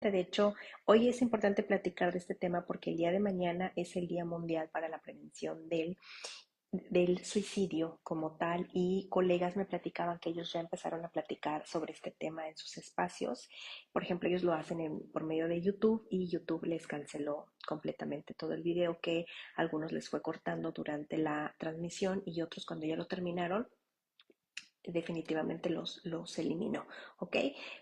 De hecho, hoy es importante platicar de este tema porque el día de mañana es el Día Mundial para la Prevención del Suicidio como tal, y colegas me platicaban que ellos ya empezaron a platicar sobre este tema en sus espacios. Por ejemplo, ellos lo hacen por medio de YouTube, y YouTube les canceló completamente todo el video, que a algunos les fue cortando durante la transmisión y otros, cuando ya lo terminaron, definitivamente los eliminó, ¿ok?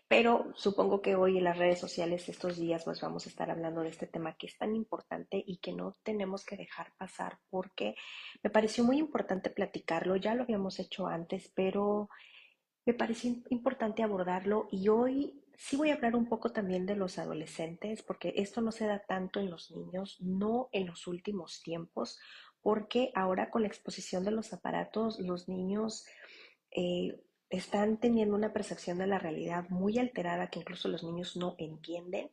Pero supongo que hoy en las redes sociales, estos días, pues vamos a estar hablando de este tema que es tan importante y que no tenemos que dejar pasar, porque me pareció muy importante platicarlo. Ya lo habíamos hecho antes, pero me pareció importante abordarlo, y hoy sí voy a hablar un poco también de los adolescentes, porque esto no se da tanto en los niños, no en los últimos tiempos, porque ahora con la exposición de los aparatos, los niños están teniendo una percepción de la realidad muy alterada, que incluso los niños no entienden.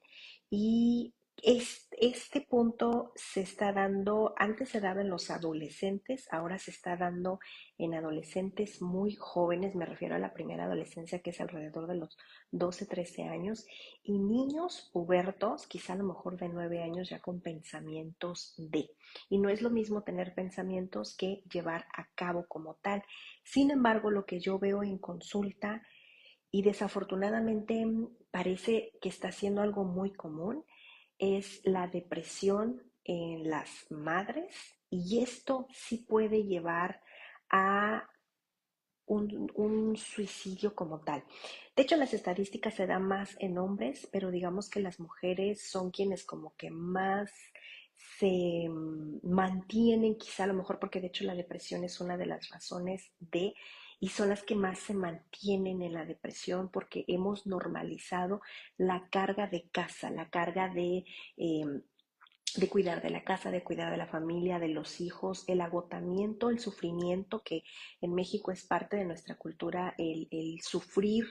Y este punto se está dando, antes se daba en los adolescentes, ahora se está dando en adolescentes muy jóvenes. Me refiero a la primera adolescencia, que es alrededor de los 12 13 años, y niños pubertos, quizá a lo mejor de 9 años, ya con pensamientos de. Y no es lo mismo tener pensamientos que llevar a cabo como tal. Sin embargo, lo que yo veo en consulta, y desafortunadamente parece que está siendo algo muy común, es la depresión en las madres, y esto sí puede llevar a un suicidio como tal. De hecho, las estadísticas se dan más en hombres, pero digamos que las mujeres son quienes como que más se mantienen, quizá a lo mejor porque de hecho la depresión es una de las razones y son las que más se mantienen en la depresión, porque hemos normalizado la carga de casa, la carga de cuidar de la casa, de cuidar de la familia, de los hijos, el agotamiento, el sufrimiento, que en México es parte de nuestra cultura, el sufrir,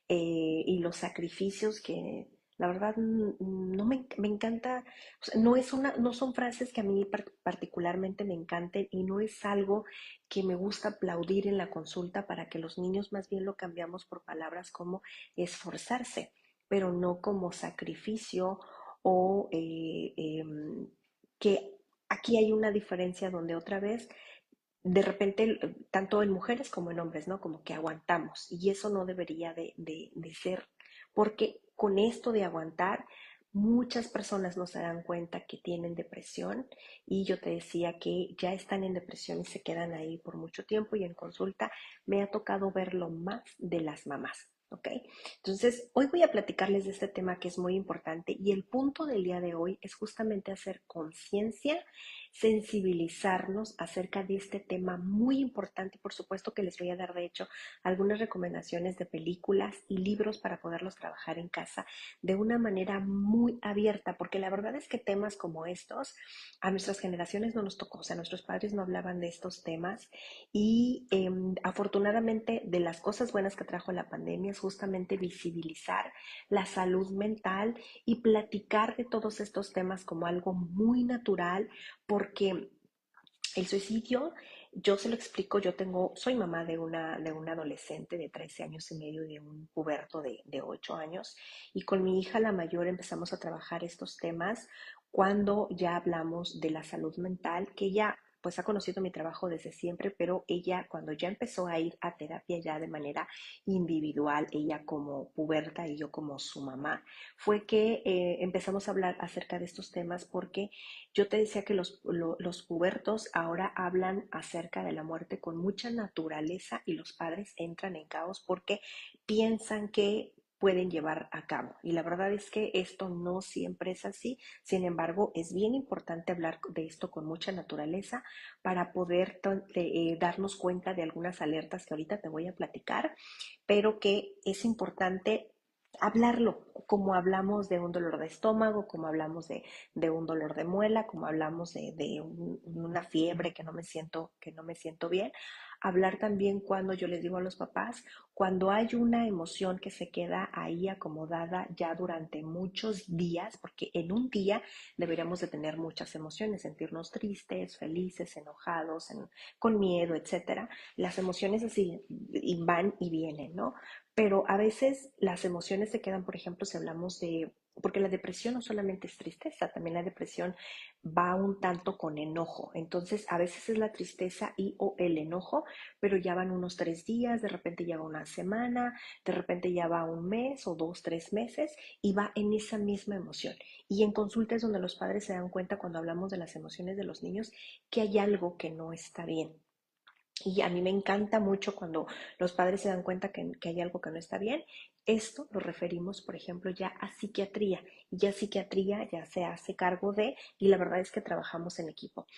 y los sacrificios que la verdad no me encanta. O sea, no son frases que a mí particularmente me encanten, y no es algo que me gusta aplaudir en la consulta, para que los niños más bien lo cambiamos por palabras como esforzarse, pero no como sacrificio, o que aquí hay una diferencia donde otra vez, de repente, tanto en mujeres como en hombres, ¿no? Como que aguantamos, y eso no debería de ser, porque con esto de aguantar, muchas personas no se dan cuenta que tienen depresión, y yo te decía que ya están en depresión y se quedan ahí por mucho tiempo, y en consulta me ha tocado verlo más de las mamás. ¿Ok? Entonces, hoy voy a platicarles de este tema que es muy importante, y el punto del día de hoy es justamente hacer conciencia, sensibilizarnos acerca de este tema muy importante. Por supuesto que les voy a dar, de hecho, algunas recomendaciones de películas y libros para poderlos trabajar en casa de una manera muy abierta, porque la verdad es que temas como estos a nuestras generaciones no nos tocó. O sea, nuestros padres no hablaban de estos temas, y afortunadamente, de las cosas buenas que trajo la pandemia es justamente visibilizar la salud mental y platicar de todos estos temas como algo muy natural, porque el suicidio, yo se lo explico. Soy mamá de una adolescente de 13 años y medio y de un puberto de 8 años, y con mi hija la mayor empezamos a trabajar estos temas cuando ya hablamos de la salud mental, que ella pues ha conocido mi trabajo desde siempre, pero ella, cuando ya empezó a ir a terapia ya de manera individual, ella como puberta y yo como su mamá, fue que empezamos a hablar acerca de estos temas, porque yo te decía que los pubertos ahora hablan acerca de la muerte con mucha naturaleza, y los padres entran en caos porque piensan que pueden llevar a cabo. Y la verdad es que esto no siempre es así. Sin embargo, es bien importante hablar de esto con mucha naturaleza, para poder darnos cuenta de algunas alertas que ahorita te voy a platicar, pero que es importante hablarlo, como hablamos de un dolor de estómago, como hablamos de un dolor de muela, como hablamos de una fiebre, que no me siento bien. Hablar también, cuando yo les digo a los papás, cuando hay una emoción que se queda ahí acomodada ya durante muchos días, porque en un día deberíamos de tener muchas emociones, sentirnos tristes, felices, enojados, con miedo, etcétera. Las emociones así van y vienen, ¿no? Pero a veces las emociones se quedan. Por ejemplo, si hablamos porque la depresión no solamente es tristeza, también la depresión va un tanto con enojo. Entonces, a veces es la tristeza y o el enojo, pero ya van unos 3 días, de repente ya va una semana, de repente ya va un mes o 2, 3 meses y va en esa misma emoción. Y en consulta es donde los padres se dan cuenta cuando hablamos de las emociones de los niños que hay algo que no está bien. Y a mí me encanta mucho cuando los padres se dan cuenta que hay algo que no está bien. Esto lo referimos, por ejemplo, ya a psiquiatría. Y ya psiquiatría ya se hace cargo de, y la verdad es que trabajamos en equipo.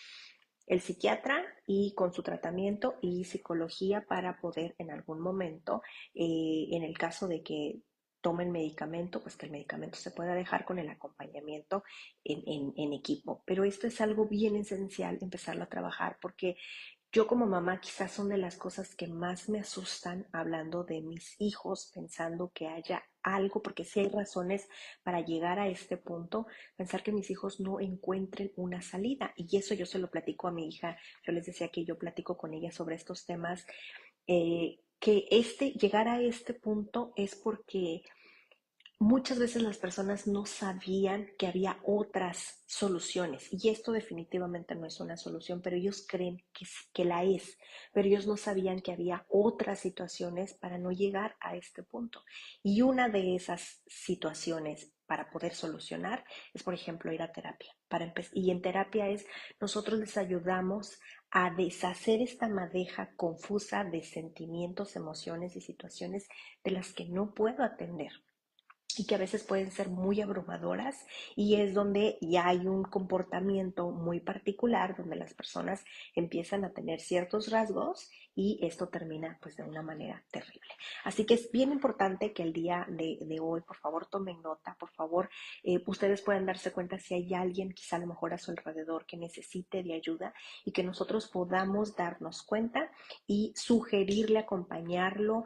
El psiquiatra y con su tratamiento y psicología para poder en algún momento, en el caso de que tomen medicamento, pues que el medicamento se pueda dejar con el acompañamiento en equipo. Pero esto es algo bien esencial, empezarlo a trabajar, porque yo como mamá quizás son de las cosas que más me asustan hablando de mis hijos, pensando que haya algo, porque sí hay razones para llegar a este punto, pensar que mis hijos no encuentren una salida. Y eso yo se lo platico a mi hija, yo les decía que yo platico con ella sobre estos temas, que llegar a este punto es porque muchas veces las personas no sabían que había otras soluciones y esto definitivamente no es una solución, pero ellos creen que la es, pero ellos no sabían que había otras situaciones para no llegar a este punto. Y una de esas situaciones para poder solucionar es, por ejemplo, ir a terapia. Y en terapia es, nosotros les ayudamos a deshacer esta madeja confusa de sentimientos, emociones y situaciones de las que no puedo atender y que a veces pueden ser muy abrumadoras y es donde ya hay un comportamiento muy particular donde las personas empiezan a tener ciertos rasgos y esto termina pues de una manera terrible. Así que es bien importante que el día de hoy, por favor, tomen nota, por favor, ustedes pueden darse cuenta si hay alguien quizá a lo mejor a su alrededor que necesite de ayuda y que nosotros podamos darnos cuenta y sugerirle, acompañarlo,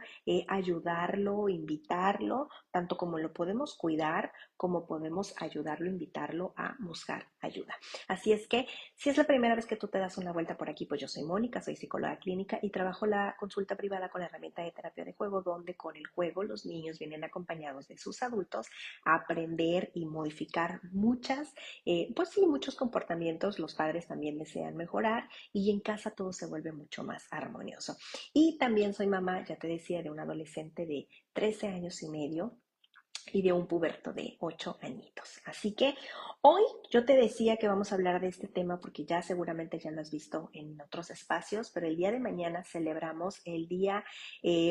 ayudarlo, invitarlo tanto como lo podemos cuidar, como podemos ayudarlo, invitarlo a buscar ayuda. Así es que, si es la primera vez que tú te das una vuelta por aquí, pues yo soy Mónica, soy psicóloga clínica y trabajo la consulta privada con la herramienta de terapia de juego, donde con el juego los niños vienen acompañados de sus adultos a aprender y modificar pues sí, muchos comportamientos. Los padres también desean mejorar y en casa todo se vuelve mucho más armonioso. Y también soy mamá, ya te decía, de un adolescente de 13 años y medio y de un puberto de 8 añitos. Así que hoy yo te decía que vamos a hablar de este tema porque ya seguramente ya lo has visto en otros espacios, pero el día de mañana celebramos el Día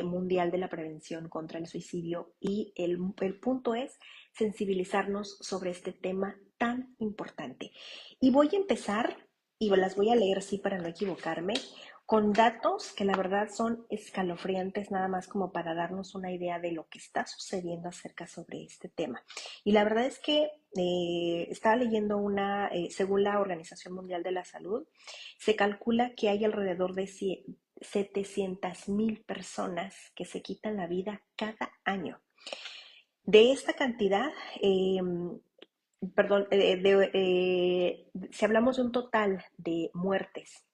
Mundial de la Prevención contra el Suicidio y el punto es sensibilizarnos sobre este tema tan importante. Y voy a empezar, y las voy a leer sí para no equivocarme, con datos que la verdad son escalofriantes, nada más como para darnos una idea de lo que está sucediendo acerca sobre este tema. Y la verdad es que estaba leyendo según la Organización Mundial de la Salud, se calcula que hay alrededor de 700,000 personas que se quitan la vida cada año. De esta cantidad, perdón, si hablamos de un total de muertes,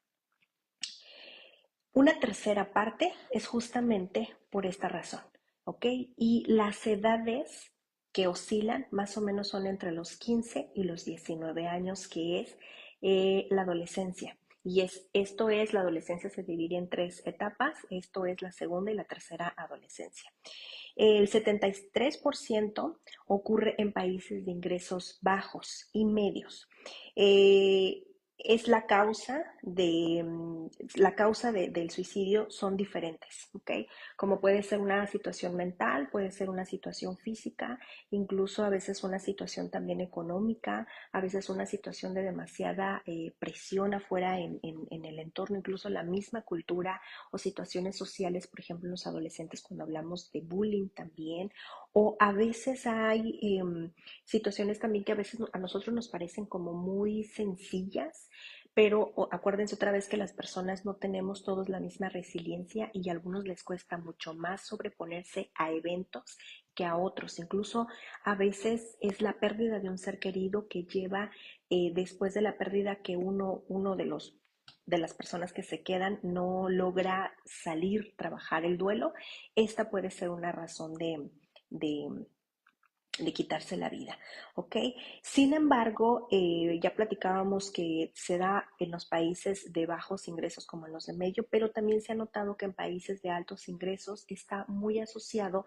una tercera parte es justamente por esta razón, ¿ok? Y las edades que oscilan más o menos son entre los 15 y los 19 años, que es la adolescencia. La adolescencia se divide en 3 etapas, esto es la segunda y la tercera adolescencia. El 73% ocurre en países de ingresos bajos y medios. Eh, es la causa del suicidio son diferentes, ¿ok? Como puede ser una situación mental, puede ser una situación física, incluso a veces una situación también económica, a veces una situación de demasiada presión afuera en el entorno, incluso la misma cultura o situaciones sociales, por ejemplo, en los adolescentes cuando hablamos de bullying también, o a veces hay situaciones también que a veces a nosotros nos parecen como muy sencillas, pero acuérdense otra vez que las personas no tenemos todos la misma resiliencia y a algunos les cuesta mucho más sobreponerse a eventos que a otros. Incluso a veces es la pérdida de un ser querido que lleva después de la pérdida que uno de las personas que se quedan no logra salir, trabajar el duelo. Esta puede ser una razón de de quitarse la vida, ¿ok? Sin embargo, ya platicábamos que se da en los países de bajos ingresos como en los de medio, pero también se ha notado que en países de altos ingresos está muy asociado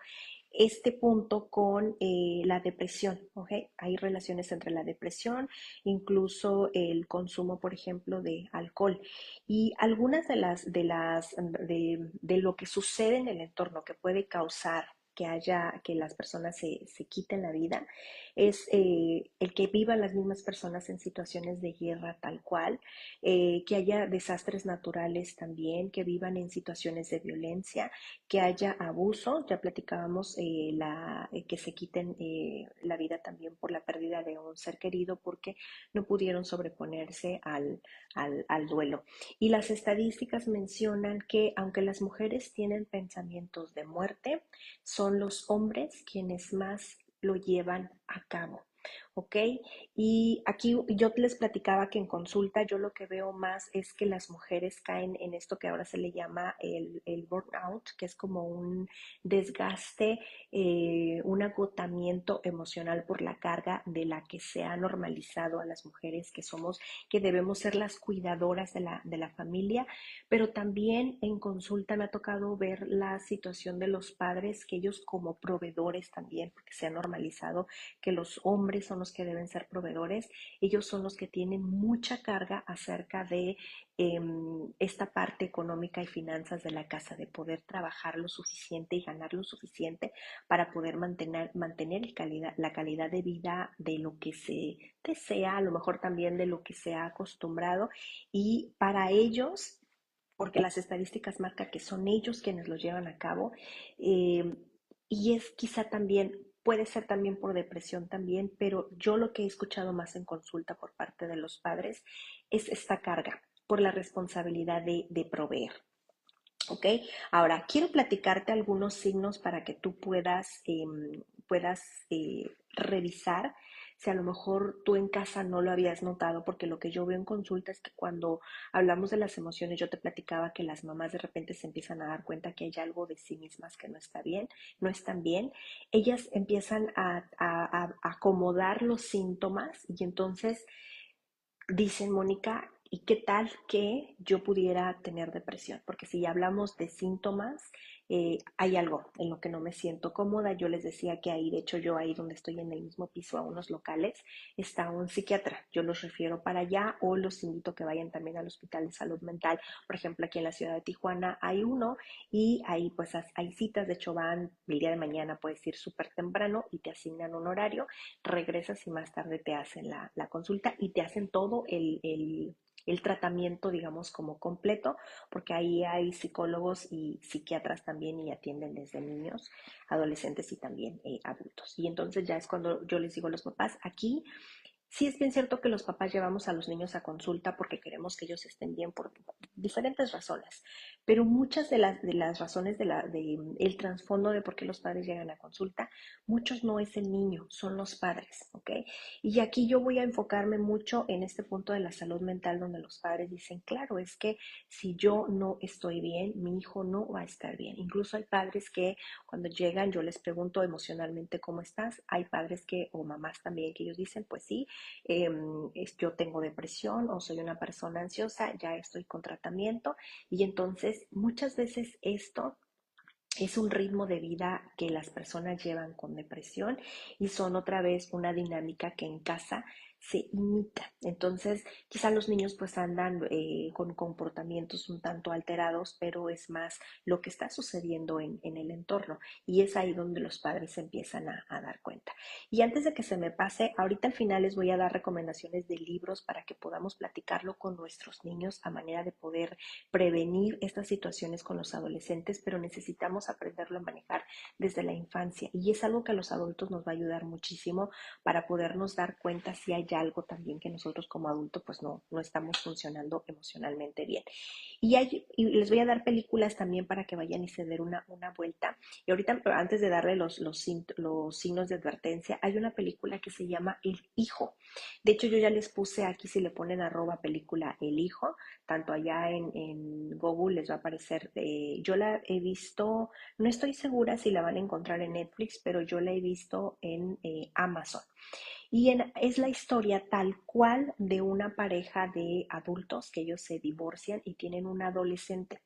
este punto con la depresión, ¿ok? Hay relaciones entre la depresión, incluso el consumo, por ejemplo, de alcohol y algunas de lo que sucede en el entorno que puede causar que las personas se quiten la vida, es el que vivan las mismas personas en situaciones de guerra tal cual, que haya desastres naturales también, que vivan en situaciones de violencia, que haya abuso, ya platicábamos que se quiten la vida también por la pérdida de un ser querido porque no pudieron sobreponerse al duelo. Y las estadísticas mencionan que aunque las mujeres tienen pensamientos de muerte, son los hombres quienes más lo llevan a cabo. ¿Ok? Y aquí yo les platicaba que en consulta yo lo que veo más es que las mujeres caen en esto que ahora se le llama el burnout, que es como un desgaste, un agotamiento emocional por la carga de la que se ha normalizado a las mujeres que somos, que debemos ser las cuidadoras de la familia, pero también en consulta me ha tocado ver la situación de los padres, que ellos como proveedores también, porque se ha normalizado que los hombres son los que deben ser proveedores, ellos son los que tienen mucha carga acerca de esta parte económica y finanzas de la casa, de poder trabajar lo suficiente y ganar lo suficiente para poder mantener la calidad de vida de lo que se desea, a lo mejor también de lo que se ha acostumbrado. Y para ellos, porque las estadísticas marcan que son ellos quienes los llevan a cabo, eh, y es quizá también, puede ser también por depresión también, pero yo lo que he escuchado más en consulta por parte de los padres es esta carga por la responsabilidad de proveer. ¿Ok? Ahora, quiero platicarte algunos signos para que tú puedas revisar si a lo mejor tú en casa no lo habías notado, porque lo que yo veo en consulta es que cuando hablamos de las emociones, yo te platicaba que las mamás de repente se empiezan a dar cuenta que hay algo de sí mismas que no está bien, no están bien. Ellas empiezan a acomodar los síntomas y entonces dicen, Mónica, ¿y qué tal que yo pudiera tener depresión? Porque si ya hablamos de síntomas, hay algo en lo que no me siento cómoda. Yo les decía que ahí, de hecho, yo ahí donde estoy en el mismo piso, a unos locales, está un psiquiatra. Yo los refiero para allá o los invito a que vayan también al Hospital de Salud Mental. Por ejemplo, aquí en la ciudad de Tijuana hay uno y ahí pues hay citas. De hecho, van el día de mañana, puedes ir súper temprano y te asignan un horario, regresas y más tarde te hacen la consulta y te hacen todo el tratamiento, digamos, como completo, porque ahí hay psicólogos y psiquiatras también y atienden desde niños, adolescentes y también adultos. Y entonces ya es cuando yo les digo a los papás, aquí sí es bien cierto que los papás llevamos a los niños a consulta porque queremos que ellos estén bien por diferentes razones, pero muchas de las razones el trasfondo de por qué los padres llegan a consulta, muchos no es el niño, son los padres, ¿ok? Y aquí yo voy a enfocarme mucho en este punto de la salud mental donde los padres dicen, claro, es que si yo no estoy bien, mi hijo no va a estar bien. Incluso hay padres que cuando llegan yo les pregunto emocionalmente cómo estás. Hay padres que, o mamás también, que ellos dicen, pues sí, yo tengo depresión o soy una persona ansiosa, ya estoy con tratamiento. Y entonces muchas veces esto es un ritmo de vida que las personas llevan con depresión y son otra vez una dinámica que en casa se imita. Entonces, quizá los niños pues andan con comportamientos un tanto alterados, pero es más lo que está sucediendo en el entorno y es ahí donde los padres se empiezan a dar cuenta. Y antes de que se me pase, ahorita al final les voy a dar recomendaciones de libros para que podamos platicarlo con nuestros niños a manera de poder prevenir estas situaciones con los adolescentes, pero necesitamos aprenderlo a manejar desde la infancia y es algo que a los adultos nos va a ayudar muchísimo para podernos dar cuenta si hay haya algo también que nosotros como adultos pues no estamos funcionando emocionalmente bien. Y les voy a dar películas también para que vayan y se den una vuelta. Y ahorita, pero antes de darle los signos de advertencia, hay una película que se llama El Hijo. De hecho, yo ya les puse aquí, si le ponen arroba película El Hijo, tanto allá en Google les va a aparecer. Yo la he visto, no estoy segura si la van a encontrar en Netflix, pero yo la he visto en Amazon. Es la historia tal cual de una pareja de adultos que ellos se divorcian y tienen un adolescente.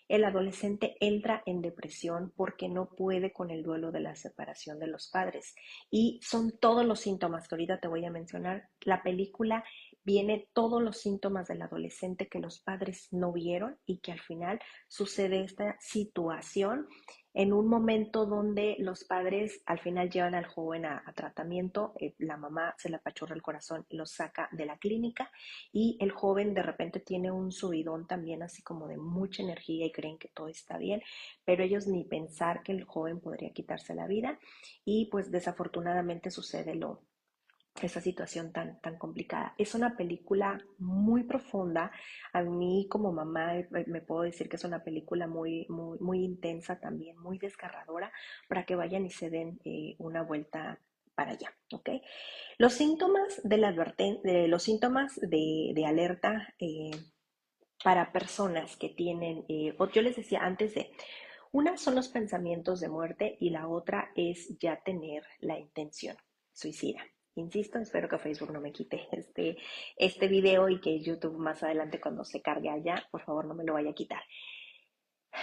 El adolescente entra en depresión porque no puede con el duelo de la separación de los padres. Y son todos los síntomas que ahorita te voy a mencionar. La película viene todos los síntomas del adolescente que los padres no vieron y que al final sucede esta situación en un momento donde los padres al final llevan al joven a tratamiento, la mamá se le apachurra el corazón y lo saca de la clínica y el joven de repente tiene un subidón también así como de mucha energía y creen que todo está bien, pero ellos ni pensar que el joven podría quitarse la vida y pues desafortunadamente sucede esa situación tan complicada. Es una película muy profunda. A mí como mamá me puedo decir que es una película muy intensa también, muy desgarradora, para que vayan y se den una vuelta para allá, ¿ok? Los síntomas los síntomas de alerta para personas que tienen, o yo les decía antes de, una son los pensamientos de muerte y la otra es ya tener la intención suicida. Insisto, espero que Facebook no me quite este video y que YouTube más adelante cuando se cargue allá, por favor no me lo vaya a quitar.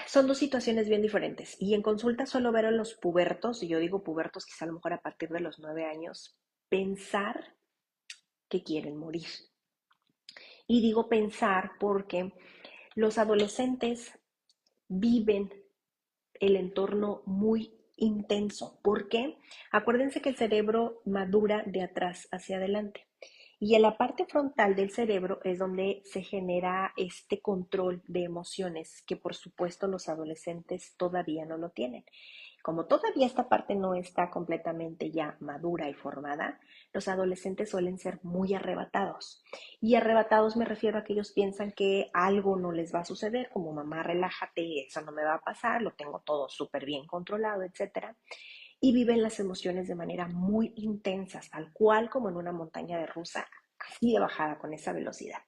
Son dos situaciones bien diferentes y en consulta suelo ver a los pubertos, y yo digo pubertos quizá a lo mejor a partir de los 9 años, pensar que quieren morir. Y digo pensar porque los adolescentes viven el entorno muy intenso. ¿Por qué? Acuérdense que el cerebro madura de atrás hacia adelante. Y en la parte frontal del cerebro es donde se genera este control de emociones que por supuesto los adolescentes todavía no lo tienen. Como todavía esta parte no está completamente ya madura y formada, los adolescentes suelen ser muy arrebatados. Y arrebatados me refiero a que ellos piensan que algo no les va a suceder, como mamá, relájate, eso no me va a pasar, lo tengo todo súper bien controlado, etcétera. Y viven las emociones de manera muy intensas, tal cual como en una montaña de rusa, así de bajada con esa velocidad.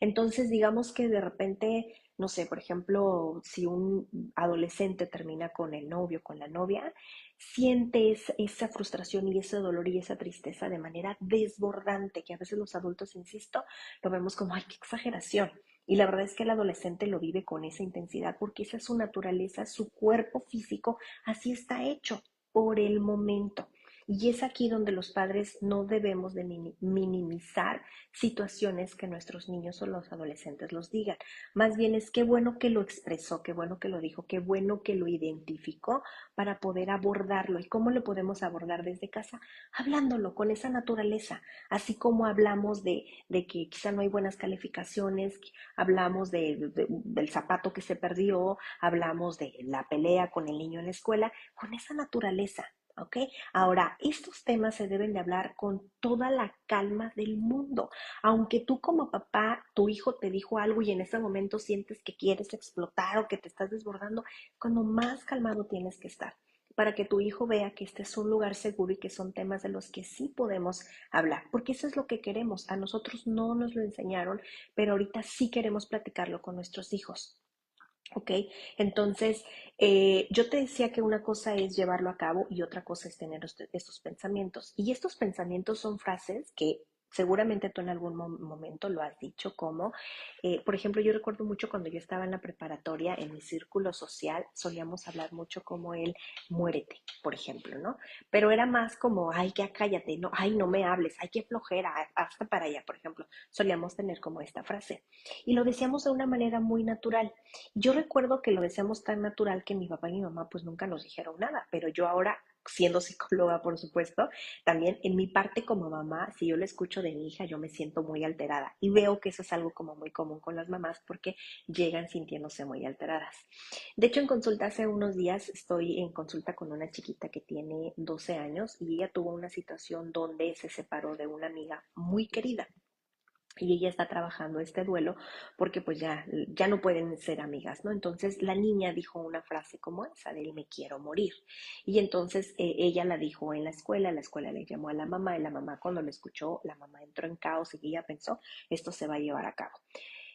Entonces, digamos que de repente, no sé, por ejemplo, si un adolescente termina con el novio, con la novia, siente esa frustración y ese dolor y esa tristeza de manera desbordante, que a veces los adultos, insisto, lo vemos como, ay, qué exageración. Y la verdad es que el adolescente lo vive con esa intensidad porque esa es su naturaleza, su cuerpo físico, así está hecho por el momento. Y es aquí donde los padres no debemos de minimizar situaciones que nuestros niños o los adolescentes los digan. Más bien es qué bueno que lo expresó, qué bueno que lo dijo, qué bueno que lo identificó para poder abordarlo. ¿Y cómo lo podemos abordar desde casa? Hablándolo con esa naturaleza, así como hablamos de que quizá no hay buenas calificaciones, hablamos del zapato que se perdió, hablamos de la pelea con el niño en la escuela, con esa naturaleza. ¿Ok? Ahora, estos temas se deben de hablar con toda la calma del mundo. Aunque tú como papá, tu hijo te dijo algo y en ese momento sientes que quieres explotar o que te estás desbordando, cuando más calmado tienes que estar para que tu hijo vea que este es un lugar seguro y que son temas de los que sí podemos hablar, porque eso es lo que queremos. A nosotros no nos lo enseñaron, pero ahorita sí queremos platicarlo con nuestros hijos. ¿Ok? Entonces, yo te decía que una cosa es llevarlo a cabo y otra cosa es tener estos pensamientos. Y estos pensamientos son frases que seguramente tú en algún momento lo has dicho como, por ejemplo, yo recuerdo mucho cuando yo estaba en la preparatoria, en mi círculo social, solíamos hablar mucho como el muérete, por ejemplo, ¿no? Pero era más como, ay, ya cállate, no, ay, no me hables, ay, qué flojera, hasta para allá, por ejemplo. Solíamos tener como esta frase. Y lo decíamos de una manera muy natural. Yo recuerdo que lo decíamos tan natural que mi papá y mi mamá pues nunca nos dijeron nada, pero yo ahora siendo psicóloga, por supuesto, también en mi parte como mamá, si yo le escucho de mi hija, yo me siento muy alterada y veo que eso es algo como muy común con las mamás porque llegan sintiéndose muy alteradas. De hecho, en consulta hace unos días estoy en consulta con una chiquita que tiene 12 años y ella tuvo una situación donde se separó de una amiga muy querida. Y ella está trabajando este duelo porque pues ya no pueden ser amigas, ¿no? Entonces la niña dijo una frase como esa de me quiero morir. Y entonces ella la dijo en la escuela le llamó a la mamá y la mamá cuando lo escuchó, la mamá entró en caos y ella pensó, esto se va a llevar a cabo.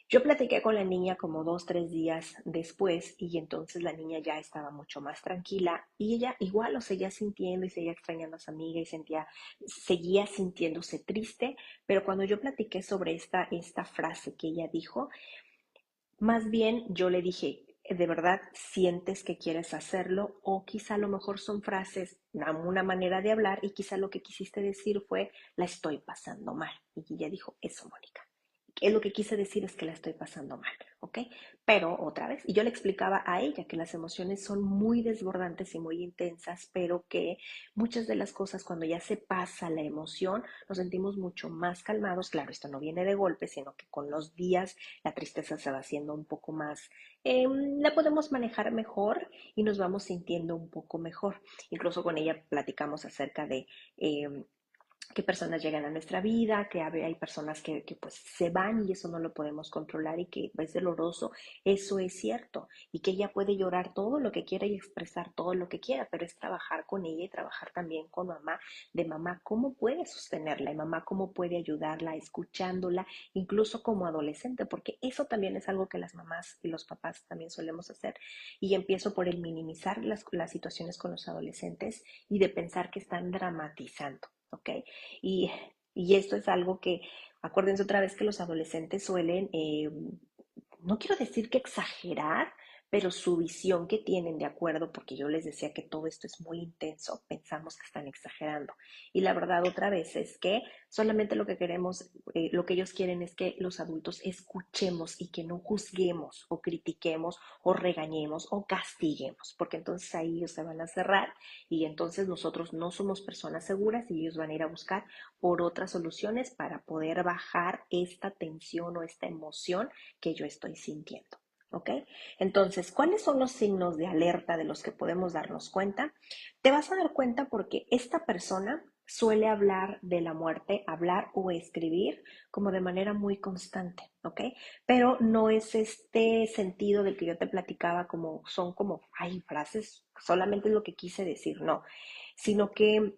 Yo platiqué con la niña como 2, 3 días después y entonces la niña ya estaba mucho más tranquila y ella igual lo seguía sintiendo y seguía extrañando a su amiga y seguía sintiéndose triste, pero cuando yo platiqué sobre esta frase que ella dijo, más bien yo le dije, ¿de verdad sientes que quieres hacerlo? O quizá a lo mejor son frases, una manera de hablar y quizá lo que quisiste decir fue, la estoy pasando mal. Y ella dijo, eso, Mónica. Es lo que quise decir es que la estoy pasando mal, ¿ok? Pero otra vez, y yo le explicaba a ella que las emociones son muy desbordantes y muy intensas, pero que muchas de las cosas cuando ya se pasa la emoción, nos sentimos mucho más calmados. Claro, esto no viene de golpe, sino que con los días la tristeza se va haciendo un poco más, la podemos manejar mejor y nos vamos sintiendo un poco mejor. Incluso con ella platicamos acerca de qué personas llegan a nuestra vida, que hay personas que pues se van y eso no lo podemos controlar y que es doloroso, eso es cierto, y que ella puede llorar todo lo que quiera y expresar todo lo que quiera, pero es trabajar con ella y trabajar también con mamá, de mamá cómo puede sostenerla y mamá cómo puede ayudarla, escuchándola, incluso como adolescente, porque eso también es algo que las mamás y los papás también solemos hacer, y empiezo por el minimizar las situaciones con los adolescentes y de pensar que están dramatizando. ¿Ok? Y, y esto es algo que, acuérdense otra vez que los adolescentes suelen, no quiero decir que exagerar, pero su visión que tienen de acuerdo, porque yo les decía que todo esto es muy intenso, pensamos que están exagerando. Y la verdad otra vez es que solamente lo que queremos, lo que ellos quieren es que los adultos escuchemos y que no juzguemos o critiquemos o regañemos o castiguemos, porque entonces ahí ellos se van a cerrar y entonces nosotros no somos personas seguras y ellos van a ir a buscar por otras soluciones para poder bajar esta tensión o esta emoción que yo estoy sintiendo. ¿Ok? Entonces, ¿cuáles son los signos de alerta de los que podemos darnos cuenta? Te vas a dar cuenta porque esta persona suele hablar de la muerte, hablar o escribir como de manera muy constante, ¿ok? Pero no es este sentido del que yo te platicaba como son como, ay, frases, solamente es lo que quise decir, no, sino que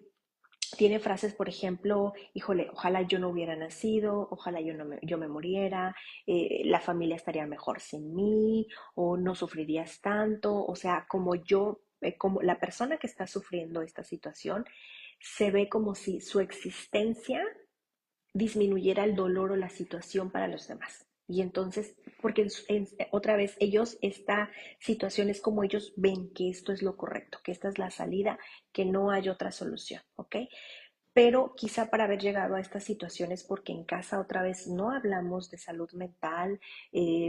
tiene frases, por ejemplo, híjole, ojalá yo no hubiera nacido, ojalá yo me muriera, la familia estaría mejor sin mí, o no sufrirías tanto, o sea, como yo, como la persona que está sufriendo esta situación, se ve como si su existencia disminuyera el dolor o la situación para los demás. Y entonces, porque otra vez ellos, esta situación es como ellos ven que esto es lo correcto, que esta es la salida, que no hay otra solución, ¿ok? Pero quizá para haber llegado a estas situaciones porque en casa otra vez no hablamos de salud mental,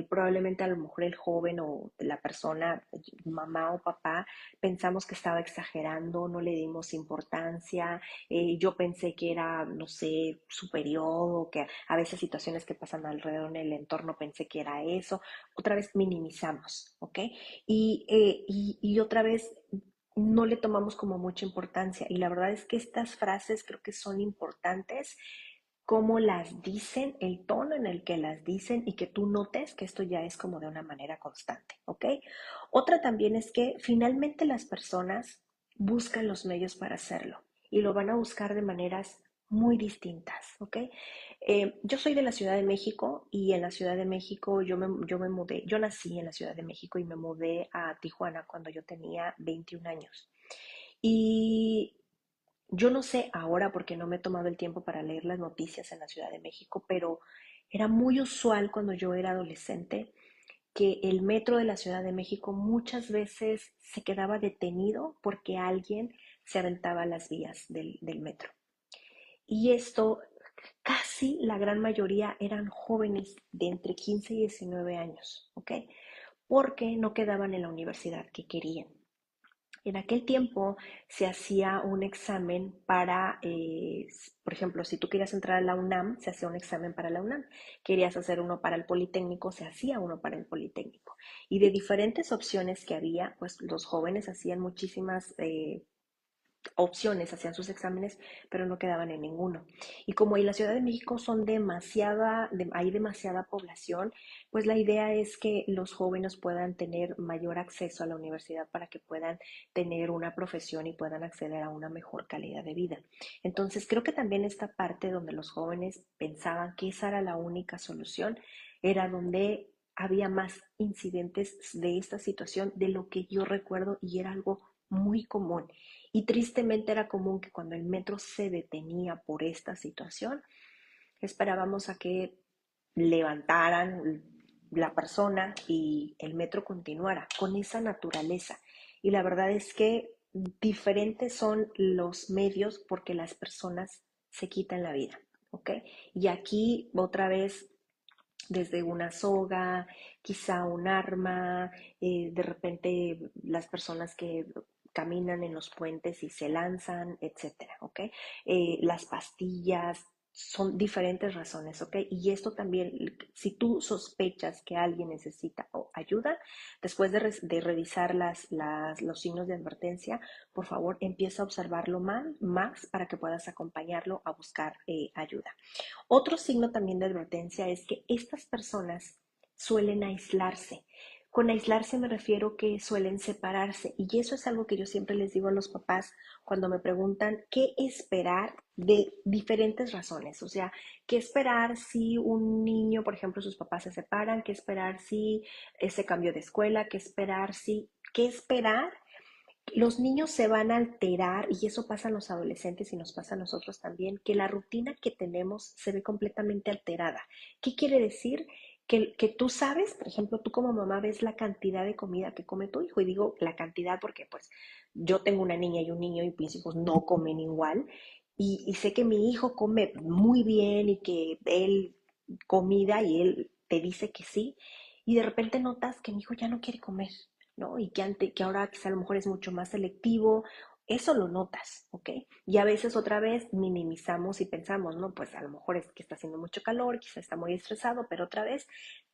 probablemente a lo mejor el joven o la persona, mamá o papá, pensamos que estaba exagerando, no le dimos importancia, yo pensé que era, no sé, superior o que a veces situaciones que pasan alrededor en el entorno pensé que era eso, otra vez minimizamos, ¿ok? Y otra vez no le tomamos como mucha importancia. Y la verdad es que estas frases creo que son importantes, cómo las dicen, el tono en el que las dicen y que tú notes que esto ya es como de una manera constante, ¿ok? Otra también es que finalmente las personas buscan los medios para hacerlo y lo van a buscar de maneras muy distintas, ¿ok? Yo soy de la Ciudad de México y en la Ciudad de México yo me mudé, yo nací en la Ciudad de México y me mudé a Tijuana cuando yo tenía 21 años. Y yo no sé ahora porque no me he tomado el tiempo para leer las noticias en la Ciudad de México, pero era muy usual cuando yo era adolescente que el metro de la Ciudad de México muchas veces se quedaba detenido porque alguien se aventaba a las vías del metro. Y esto, casi la gran mayoría eran jóvenes de entre 15 y 19 años, ¿ok? Porque no quedaban en la universidad que querían. En aquel tiempo se hacía un examen para, por ejemplo, si tú querías entrar a la UNAM, se hacía un examen para la UNAM. Querías hacer uno para el Politécnico, se hacía uno para el Politécnico. Y de diferentes opciones que había, pues los jóvenes hacían muchísimas opciones, hacían sus exámenes, pero no quedaban en ninguno. Y como en la Ciudad de México hay demasiada población, pues la idea es que los jóvenes puedan tener mayor acceso a la universidad para que puedan tener una profesión y puedan acceder a una mejor calidad de vida. Entonces, creo que también esta parte donde los jóvenes pensaban que esa era la única solución, era donde había más incidentes de esta situación de lo que yo recuerdo y era algo muy común. Y tristemente era común que cuando el metro se detenía por esta situación, esperábamos a que levantaran la persona y el metro continuara con esa naturaleza. Y la verdad es que diferentes son los medios porque las personas se quitan la vida, ¿ok? Y aquí otra vez desde una soga, quizá un arma, de repente las personas que caminan en los puentes y se lanzan, etcétera, ¿ok? Las pastillas, son diferentes razones, ¿ok? Y esto también, si tú sospechas que alguien necesita ayuda, después de revisar los signos de advertencia, por favor empieza a observarlo más para que puedas acompañarlo a buscar ayuda. Otro signo también de advertencia es que estas personas suelen aislarse. Con aislarse me refiero que suelen separarse y eso es algo que yo siempre les digo a los papás cuando me preguntan qué esperar de diferentes razones. O sea, qué esperar si un niño, por ejemplo, sus papás se separan, qué esperar si ese cambio de escuela, qué esperar. Los niños se van a alterar y eso pasa a los adolescentes y nos pasa a nosotros también, que la rutina que tenemos se ve completamente alterada. ¿Qué quiere decir? Que tú sabes, por ejemplo, tú como mamá ves la cantidad de comida que come tu hijo y digo la cantidad porque pues yo tengo una niña y un niño y mis hijos no comen igual y sé que mi hijo come muy bien y que él comida y él te dice que sí y de repente notas que mi hijo ya no quiere comer, ¿no? Y que ahora quizá a lo mejor es mucho más selectivo, eso lo notas, ¿ok? Y a veces otra vez minimizamos y pensamos, no, pues a lo mejor es que está haciendo mucho calor, quizá está muy estresado, pero otra vez,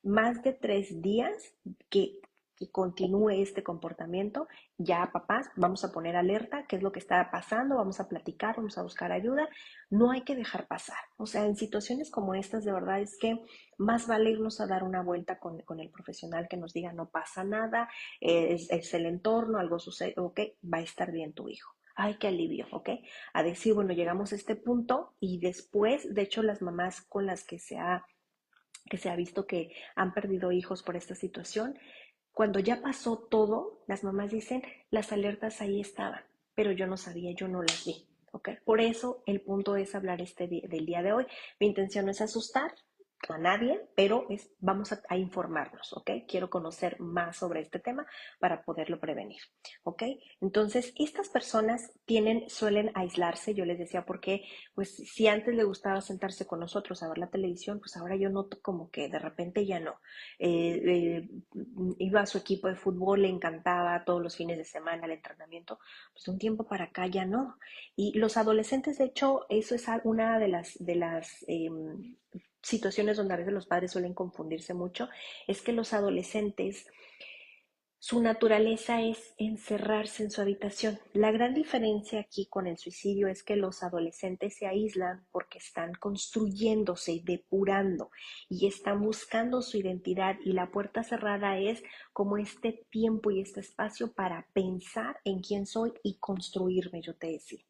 más de 3 días que, que continúe este comportamiento, ya papás, vamos a poner alerta, qué es lo que está pasando, vamos a platicar, vamos a buscar ayuda, no hay que dejar pasar. O sea, en situaciones como estas, de verdad es que más vale irnos a dar una vuelta con el profesional que nos diga no pasa nada, es el entorno, algo sucede, ok, va a estar bien tu hijo. Ay, qué alivio, ¿ok? A decir, bueno, llegamos a este punto y después, de hecho, las mamás con las que se ha visto que han perdido hijos por esta situación, cuando ya pasó todo, las mamás dicen, las alertas ahí estaban, pero yo no sabía, yo no las vi, ¿ok? Por eso el punto es hablar del día de hoy. Mi intención no es asustar a nadie, pero vamos a informarnos, ¿ok? Quiero conocer más sobre este tema para poderlo prevenir, ¿ok? Entonces, estas personas suelen aislarse, yo les decía, porque pues si antes le gustaba sentarse con nosotros a ver la televisión, pues ahora yo noto como que de repente ya no. Eh, eh, Iba a su equipo de fútbol, le encantaba todos los fines de semana el entrenamiento, pues de un tiempo para acá ya no. Y los adolescentes, de hecho, eso es una de las situaciones donde a veces los padres suelen confundirse mucho, es que los adolescentes su naturaleza es encerrarse en su habitación. La gran diferencia aquí con el suicidio es que los adolescentes se aíslan porque están construyéndose y depurando y están buscando su identidad y la puerta cerrada es como este tiempo y este espacio para pensar en quién soy y construirme, yo te decía.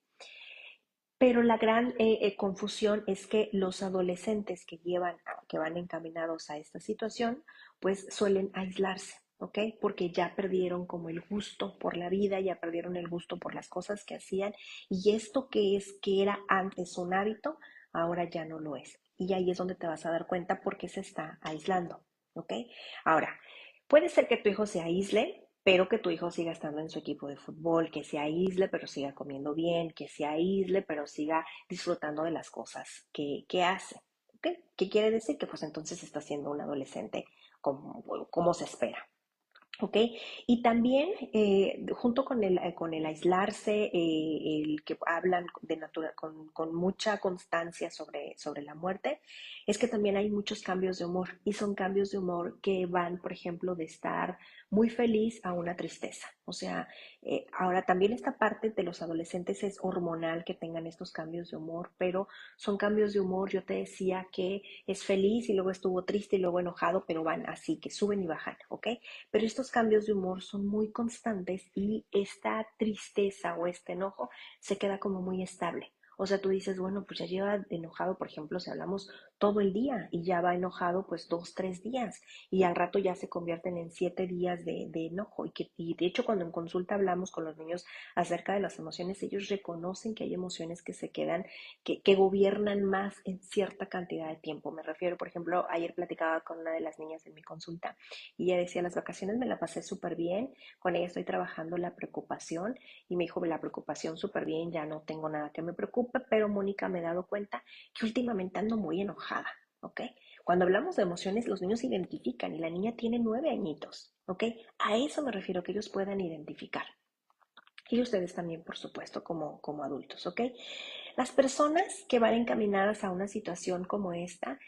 Pero la gran confusión es que los adolescentes que van encaminados a esta situación, pues suelen aislarse, ¿ok? Porque ya perdieron como el gusto por la vida, ya perdieron el gusto por las cosas que hacían y esto que era antes un hábito, ahora ya no lo es. Y ahí es donde te vas a dar cuenta por qué se está aislando, ¿ok? Ahora, puede ser que tu hijo se aísle, pero que tu hijo siga estando en su equipo de fútbol, que se aísle, pero siga comiendo bien, que se aísle, pero siga disfrutando de las cosas que hace. ¿Ok? ¿Qué quiere decir? Que pues entonces está siendo un adolescente como se espera. ¿Ok? Y también, junto con el aislarse, el que hablan con mucha constancia sobre la muerte, es que también hay muchos cambios de humor. Y son cambios de humor que van, por ejemplo, de estar muy feliz a una tristeza. O sea, ahora también esta parte de los adolescentes es hormonal que tengan estos cambios de humor, pero son cambios de humor, yo te decía que es feliz y luego estuvo triste y luego enojado, pero van así, que suben y bajan, ¿ok? Pero estos cambios de humor son muy constantes y esta tristeza o este enojo se queda como muy estable. O sea, tú dices, bueno, pues ya lleva enojado, por ejemplo, si hablamos todo el día y ya va enojado pues 2, 3 días y al rato ya se convierten en 7 días de enojo. Y de hecho cuando en consulta hablamos con los niños acerca de las emociones, ellos reconocen que hay emociones que se quedan, que gobiernan más en cierta cantidad de tiempo. Me refiero, por ejemplo, ayer platicaba con una de las niñas en mi consulta y ella decía, las vacaciones me la pasé súper bien, con ella estoy trabajando la preocupación y me dijo, la preocupación súper bien, ya no tengo nada que me preocupe, pero Mónica me he dado cuenta que últimamente ando muy enojada, ¿ok? Cuando hablamos de emociones, los niños se identifican y la niña tiene 9 añitos, ¿ok? A eso me refiero, que ellos puedan identificar. Y ustedes también, por supuesto, como adultos, ¿ok? Las personas que van encaminadas a una situación como esta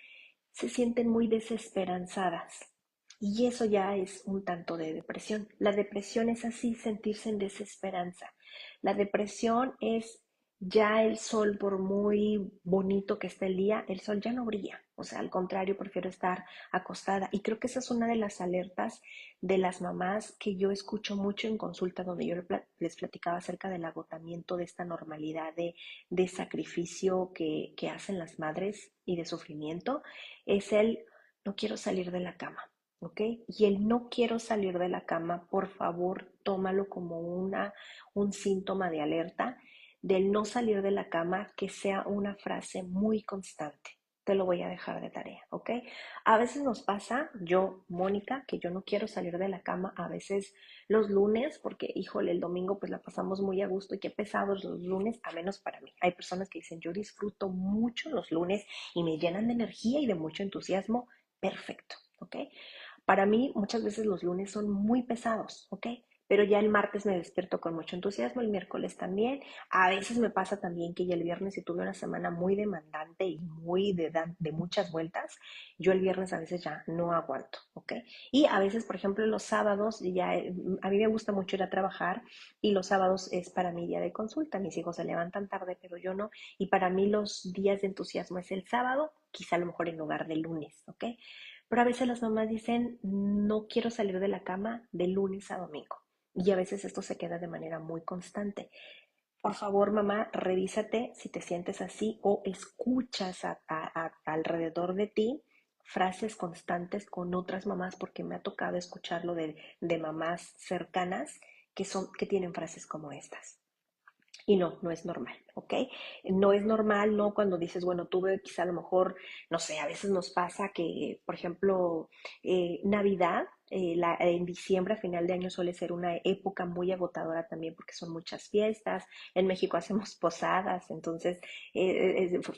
se sienten muy desesperanzadas. Y eso ya es un tanto de depresión. La depresión es así, sentirse en desesperanza. La depresión es ya el sol, por muy bonito que esté el día, el sol ya no brilla. O sea, al contrario, prefiero estar acostada. Y creo que esa es una de las alertas de las mamás que yo escucho mucho en consulta, donde yo les platicaba acerca del agotamiento de esta normalidad de sacrificio que hacen las madres y de sufrimiento, es el no quiero salir de la cama, ¿ok? Y el no quiero salir de la cama, por favor, tómalo como un síntoma de alerta del no salir de la cama, que sea una frase muy constante. Te lo voy a dejar de tarea, ¿ok? A veces nos pasa, yo, Mónica, que yo no quiero salir de la cama, a veces los lunes, porque, híjole, el domingo pues la pasamos muy a gusto y qué pesados los lunes, a menos para mí. Hay personas que dicen, yo disfruto mucho los lunes y me llenan de energía y de mucho entusiasmo. Perfecto, ¿ok? Para mí muchas veces los lunes son muy pesados, ¿ok? Pero ya el martes me despierto con mucho entusiasmo, el miércoles también. A veces me pasa también que ya el viernes, si tuve una semana muy demandante y muy de muchas vueltas, yo el viernes a veces ya no aguanto, ¿ok? Y a veces, por ejemplo, los sábados, ya a mí me gusta mucho ir a trabajar y los sábados es para mi día de consulta. Mis hijos se levantan tarde, pero yo no. Y para mí los días de entusiasmo es el sábado, quizá a lo mejor en lugar del lunes, ¿ok? Pero a veces las mamás dicen, no quiero salir de la cama de lunes a domingo. Y a veces esto se queda de manera muy constante. Por favor, mamá, revísate si te sientes así o escuchas alrededor de ti frases constantes con otras mamás, porque me ha tocado escucharlo de mamás cercanas que tienen frases como estas. Y no, no es normal, ¿ok? No es normal, ¿no? Cuando dices, bueno, tuve quizá a lo mejor, no sé, a veces nos pasa que, por ejemplo, Navidad, en diciembre, a final de año, suele ser una época muy agotadora también porque son muchas fiestas. En México hacemos posadas, entonces,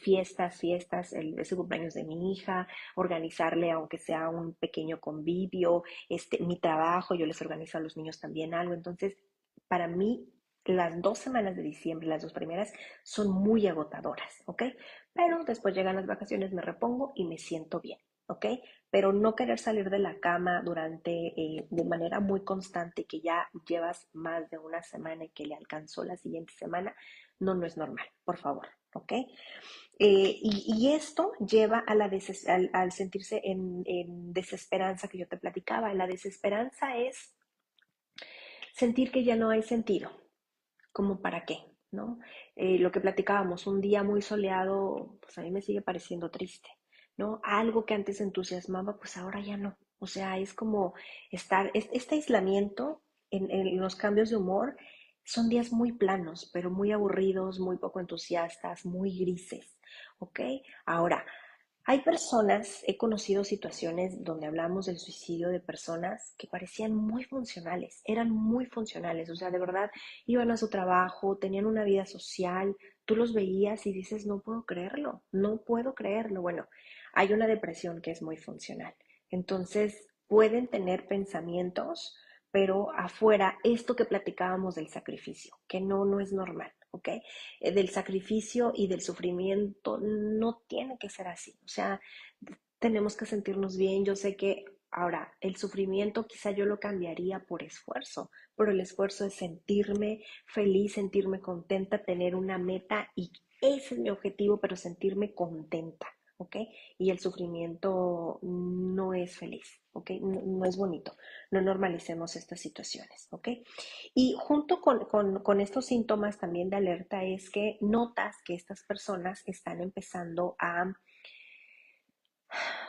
fiestas, es el cumpleaños de mi hija, organizarle, aunque sea un pequeño convivio, mi trabajo, yo les organizo a los niños también algo. Entonces, para mí, las 2 semanas de diciembre, las 2 primeras, son muy agotadoras, ¿ok? Pero después llegan las vacaciones, me repongo y me siento bien, ¿ok? Pero no querer salir de la cama de manera muy constante y que ya llevas más de una semana y que le alcanzó la siguiente semana, no, no es normal, por favor, ¿ok? Y esto lleva a al sentirse en desesperanza que yo te platicaba. La desesperanza es sentir que ya no hay sentido, como para qué, ¿no? Lo que platicábamos, un día muy soleado, pues a mí me sigue pareciendo triste, ¿no? Algo que antes entusiasmaba, pues ahora ya no. O sea, es como este aislamiento en los cambios de humor son días muy planos, pero muy aburridos, muy poco entusiastas, muy grises, ¿ok? Ahora, hay personas, he conocido situaciones donde hablamos del suicidio de personas que parecían muy funcionales, eran muy funcionales, o sea, de verdad iban a su trabajo, tenían una vida social, tú los veías y dices, no puedo creerlo, no puedo creerlo. Bueno, hay una depresión que es muy funcional. Entonces, pueden tener pensamientos, pero afuera, esto que platicábamos del sacrificio, que no es normal, ¿ok? Del sacrificio y del sufrimiento no tiene que ser así, o sea, tenemos que sentirnos bien. Yo sé que ahora el sufrimiento quizá yo lo cambiaría por esfuerzo, pero el esfuerzo es sentirme feliz, sentirme contenta, tener una meta y ese es mi objetivo, pero sentirme contenta, ¿ok? Y el sufrimiento no es feliz, ¿ok? No es bonito. No normalicemos estas situaciones, ¿ok? Y junto con estos síntomas también de alerta es que notas que estas personas están empezando a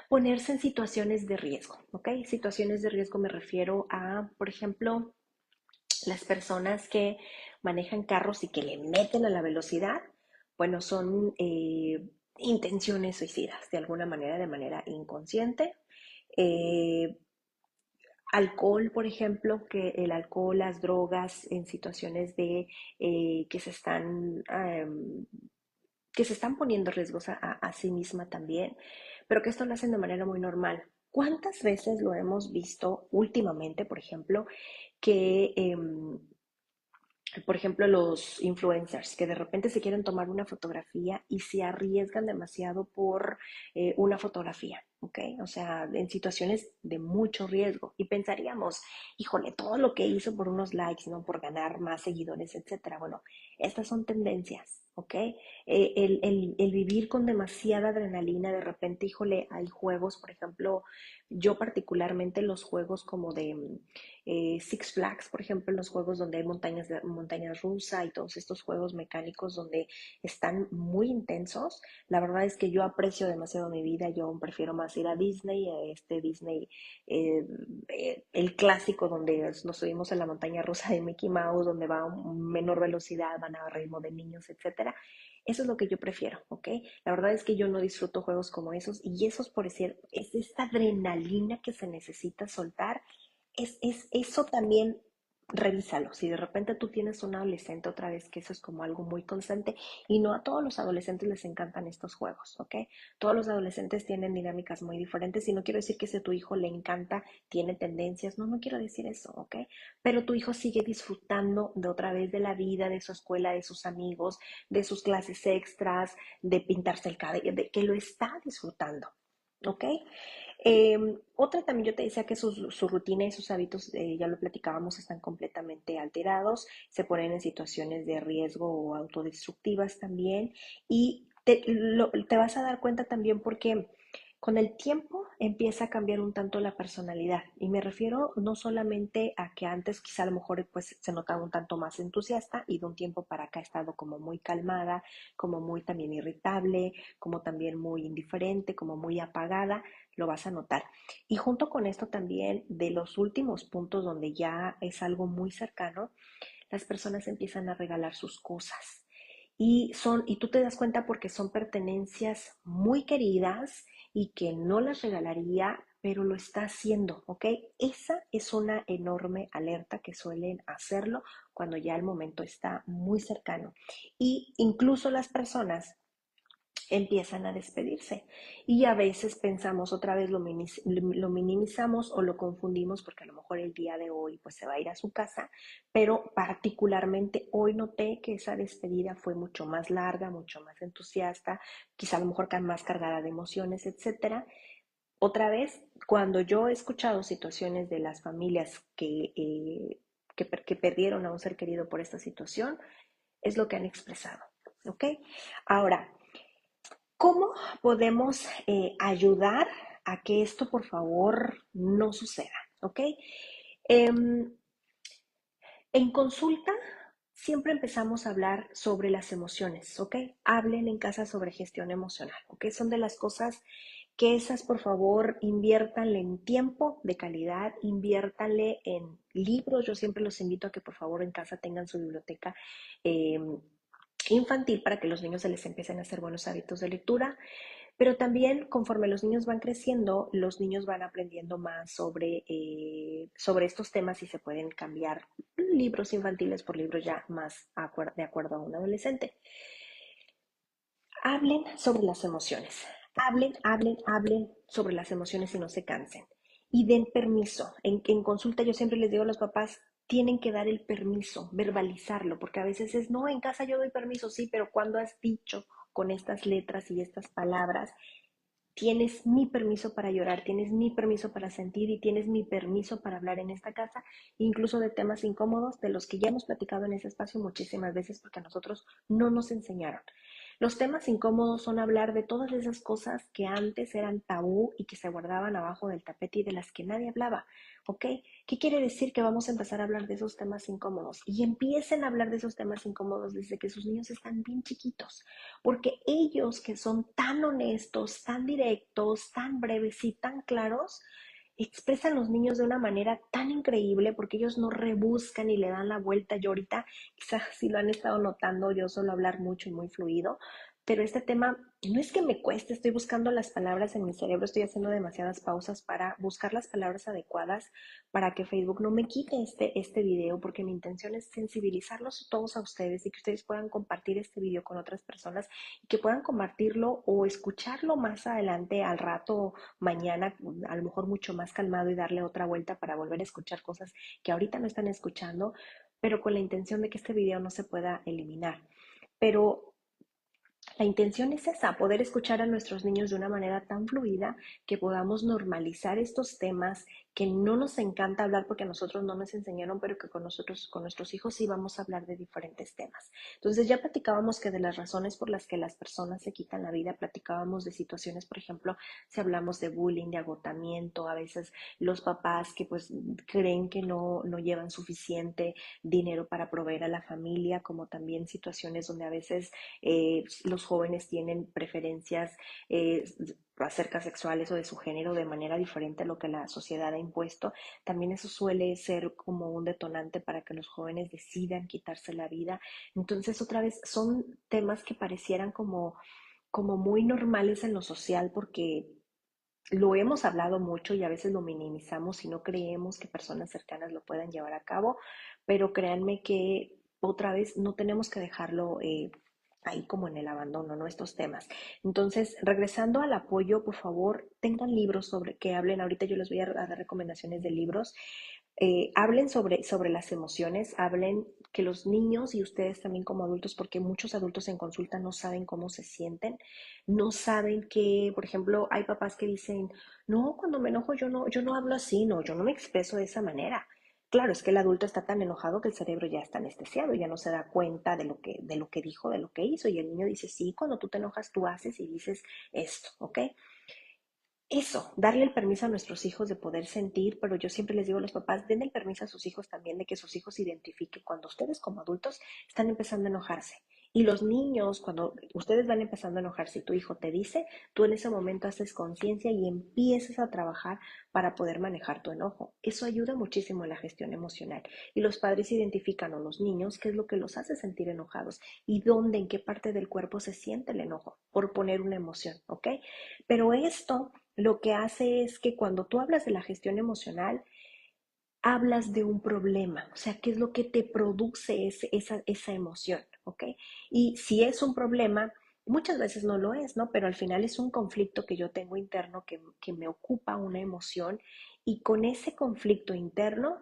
ponerse en situaciones de riesgo, ¿ok? Situaciones de riesgo me refiero a, por ejemplo, las personas que manejan carros y que le meten a la velocidad, bueno, son intenciones suicidas, de alguna manera, de manera inconsciente. Eh, Alcohol, por ejemplo, que el alcohol, las drogas en situaciones de que se están poniendo riesgos a sí misma también, pero que esto lo hacen de manera muy normal. ¿Cuántas veces lo hemos visto últimamente, por ejemplo, que por ejemplo, los influencers que de repente se quieren tomar una fotografía y se arriesgan demasiado por una fotografía, ¿ok? O sea, en situaciones de mucho riesgo. Y pensaríamos, híjole, todo lo que hizo por unos likes, ¿no? Por ganar más seguidores, etcétera. Bueno, estas son tendencias, ¿ok? El vivir con demasiada adrenalina, de repente, híjole, hay juegos, por ejemplo, yo particularmente los juegos como de Six Flags, por ejemplo, los juegos donde hay montañas rusas y todos estos juegos mecánicos donde están muy intensos. La verdad es que yo aprecio demasiado mi vida, yo prefiero más ir a Disney, a este Disney, eh, el clásico donde nos subimos a la montaña rusa de Mickey Mouse, donde va a menor velocidad, van a ritmo de niños, etcétera. Eso es lo que yo prefiero, ¿ok? La verdad es que yo no disfruto juegos como esos y esos, por decir, es esta adrenalina que se necesita soltar eso también revísalo. Si de repente tú tienes un adolescente otra vez, que eso es como algo muy constante, y no a todos los adolescentes les encantan estos juegos, ¿ok? Todos los adolescentes tienen dinámicas muy diferentes y no quiero decir que si a tu hijo le encanta, tiene tendencias, no quiero decir eso, ¿ok? Pero tu hijo sigue disfrutando de otra vez de la vida, de su escuela, de sus amigos, de sus clases extras, de pintarse el cabello, de que lo está disfrutando, ¿ok? Otra también yo te decía que su rutina y sus hábitos, ya lo platicábamos, están completamente alterados, se ponen en situaciones de riesgo o autodestructivas también y te vas a dar cuenta también porque con el tiempo empieza a cambiar un tanto la personalidad y me refiero no solamente a que antes quizá a lo mejor pues se notaba un tanto más entusiasta y de un tiempo para acá ha estado como muy calmada, como muy también irritable, como también muy indiferente, como muy apagada, lo vas a notar. Y junto con esto también de los últimos puntos donde ya es algo muy cercano, las personas empiezan a regalar sus cosas. Y tú te das cuenta porque son pertenencias muy queridas y que no las regalaría, pero lo está haciendo, ¿ok? Esa es una enorme alerta que suelen hacerlo cuando ya el momento está muy cercano. Y incluso las personas empiezan a despedirse. Y a veces pensamos otra vez, lo minimizamos o lo confundimos porque a lo mejor el día de hoy pues se va a ir a su casa, pero particularmente hoy noté que esa despedida fue mucho más larga, mucho más entusiasta, quizá a lo mejor más cargada de emociones, etcétera. Otra vez, cuando yo he escuchado situaciones de las familias que perdieron a un ser querido por esta situación, es lo que han expresado. ¿Ok? Ahora, ¿cómo podemos ayudar a que esto, por favor, no suceda? ¿Ok? Em, en consulta siempre empezamos a hablar sobre las emociones, ¿ok? Hablen en casa sobre gestión emocional, ¿ok? Son de las cosas que esas, por favor, inviértanle en tiempo de calidad, inviértanle en libros. Yo siempre los invito a que, por favor, en casa tengan su biblioteca infantil para que los niños se les empiecen a hacer buenos hábitos de lectura. Pero también conforme los niños van creciendo, los niños van aprendiendo más sobre estos temas y se pueden cambiar libros infantiles por libros ya más de acuerdo a un adolescente. Hablen sobre las emociones. Hablen sobre las emociones y no se cansen. y den permiso. En consulta yo siempre les digo a los papás, tienen que dar el permiso, verbalizarlo, porque a veces es, no, en casa yo doy permiso, sí, pero cuando has dicho con estas letras y estas palabras, tienes mi permiso para llorar, tienes mi permiso para sentir y tienes mi permiso para hablar en esta casa, incluso de temas incómodos de los que ya hemos platicado en ese espacio muchísimas veces porque a nosotros no nos enseñaron. Los temas incómodos son hablar de todas esas cosas que antes eran tabú y que se guardaban abajo del tapete y de las que nadie hablaba, ¿ok? ¿Qué quiere decir? Que vamos a empezar a hablar de esos temas incómodos y empiecen a hablar de esos temas incómodos desde que sus niños están bien chiquitos, porque ellos que son tan honestos, tan directos, tan breves y tan claros, expresan los niños de una manera tan increíble porque ellos no rebuscan y le dan la vuelta. Yo ahorita, quizás si lo han estado notando, yo suelo hablar mucho y muy fluido, pero este tema no es que me cueste, estoy buscando las palabras en mi cerebro, estoy haciendo demasiadas pausas para buscar las palabras adecuadas para que Facebook no me quite este video, porque mi intención es sensibilizarlos todos a ustedes y que ustedes puedan compartir este video con otras personas y que puedan compartirlo o escucharlo más adelante, al rato, mañana, a lo mejor mucho más calmado y darle otra vuelta para volver a escuchar cosas que ahorita no están escuchando, pero con la intención de que este video no se pueda eliminar. Pero la intención es esa, poder escuchar a nuestros niños de una manera tan fluida que podamos normalizar estos temas que no nos encanta hablar porque a nosotros no nos enseñaron, pero que con nosotros, con nuestros hijos sí vamos a hablar de diferentes temas. Entonces ya platicábamos que de las razones por las que las personas se quitan la vida, platicábamos de situaciones, por ejemplo, si hablamos de bullying, de agotamiento, a veces los papás que pues creen que no llevan suficiente dinero para proveer a la familia, como también situaciones donde a veces los jóvenes tienen preferencias acerca sexuales o de su género de manera diferente a lo que la sociedad ha impuesto, también eso suele ser como un detonante para que los jóvenes decidan quitarse la vida. Entonces, otra vez, son temas que parecieran como muy normales en lo social porque lo hemos hablado mucho y a veces lo minimizamos y no creemos que personas cercanas lo puedan llevar a cabo, pero créanme que otra vez no tenemos que dejarlo ahí como en el abandono, ¿no? Estos temas. Entonces, regresando al apoyo, por favor, tengan libros sobre que hablen. Ahorita yo les voy a dar recomendaciones de libros. Hablen sobre las emociones, hablen que los niños y ustedes también como adultos, porque muchos adultos en consulta no saben cómo se sienten, no saben que, por ejemplo, hay papás que dicen, no, cuando me enojo yo no hablo así, no, yo no me expreso de esa manera. Claro, es que el adulto está tan enojado que el cerebro ya está anestesiado, ya no se da cuenta de lo que dijo, de lo que hizo, y el niño dice, sí, cuando tú te enojas tú haces y dices esto, ¿ok? Eso, darle el permiso a nuestros hijos de poder sentir, pero yo siempre les digo a los papás, den el permiso a sus hijos también de que sus hijos identifiquen cuando ustedes como adultos están empezando a enojarse. Y los niños, cuando ustedes van empezando a enojarse y tu hijo te dice, tú en ese momento haces conciencia y empiezas a trabajar para poder manejar tu enojo. Eso ayuda muchísimo en la gestión emocional. Y los padres identifican a los niños qué es lo que los hace sentir enojados y dónde, en qué parte del cuerpo se siente el enojo, por poner una emoción, ¿ok? Pero esto lo que hace es que cuando tú hablas de la gestión emocional, hablas de un problema, o sea, qué es lo que te produce esa emoción, ¿ok? Y si es un problema, muchas veces no lo es, ¿no? Pero al final es un conflicto que yo tengo interno que me ocupa una emoción y con ese conflicto interno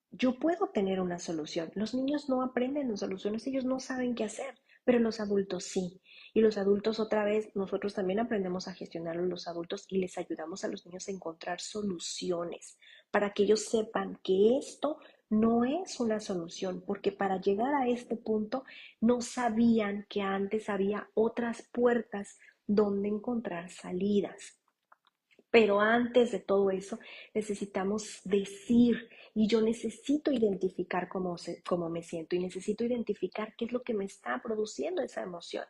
yo puedo tener una solución. Los niños no aprenden las soluciones, ellos no saben qué hacer, pero los adultos sí. Y los adultos otra vez, nosotros también aprendemos a gestionarlo los adultos y les ayudamos a los niños a encontrar soluciones para que ellos sepan que esto no es una solución, porque para llegar a este punto no sabían que antes había otras puertas donde encontrar salidas. Pero antes de todo eso, necesitamos decir, y yo necesito identificar cómo me siento y necesito identificar qué es lo que me está produciendo esa emoción.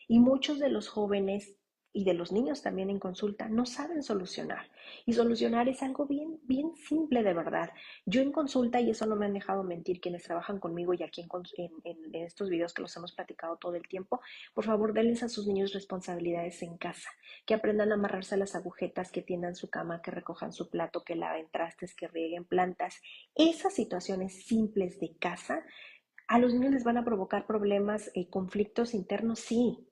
Y muchos de los jóvenes y de los niños también en consulta no saben solucionar. Y solucionar es algo bien, bien simple de verdad. Yo en consulta, y eso no me han dejado mentir quienes trabajan conmigo y aquí en estos videos que los hemos platicado todo el tiempo, por favor, denles a sus niños responsabilidades en casa, que aprendan a amarrarse a las agujetas, que tiendan su cama, que recojan su plato, que laven trastes, que rieguen plantas. Esas situaciones simples de casa a los niños les van a provocar problemas, conflictos internos, sí,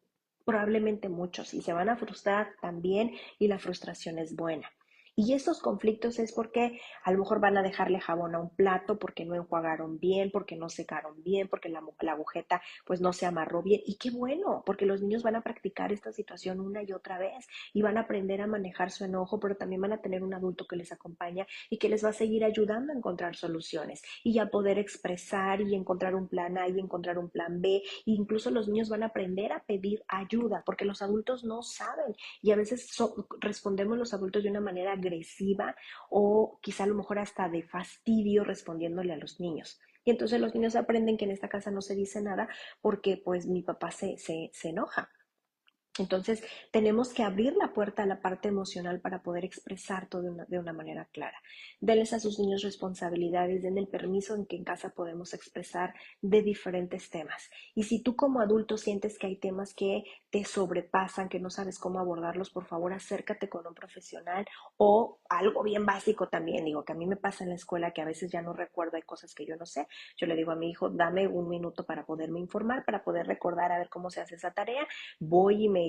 probablemente muchos, y se van a frustrar también, y la frustración es buena. Y estos conflictos es porque a lo mejor van a dejarle jabón a un plato, porque no enjuagaron bien, porque no secaron bien, porque la agujeta pues no se amarró bien. Y qué bueno, porque los niños van a practicar esta situación una y otra vez y van a aprender a manejar su enojo, pero también van a tener un adulto que les acompaña y que les va a seguir ayudando a encontrar soluciones y a poder expresar y encontrar un plan A y encontrar un plan B. E incluso los niños van a aprender a pedir ayuda, porque los adultos no saben y a veces respondemos los adultos de una manera agresiva o quizá a lo mejor hasta de fastidio respondiéndole a los niños. Y entonces los niños aprenden que en esta casa no se dice nada porque pues mi papá se enoja. Entonces, tenemos que abrir la puerta a la parte emocional para poder expresar todo de una manera clara. Denles a sus niños responsabilidades, den el permiso en que en casa podemos expresar de diferentes temas. Y si tú como adulto sientes que hay temas que te sobrepasan, que no sabes cómo abordarlos, por favor acércate con un profesional o algo bien básico también. Digo, que a mí me pasa en la escuela que a veces ya no recuerdo, hay cosas que yo no sé. Yo le digo a mi hijo, dame un minuto para poderme informar, para poder recordar a ver cómo se hace esa tarea. Voy y me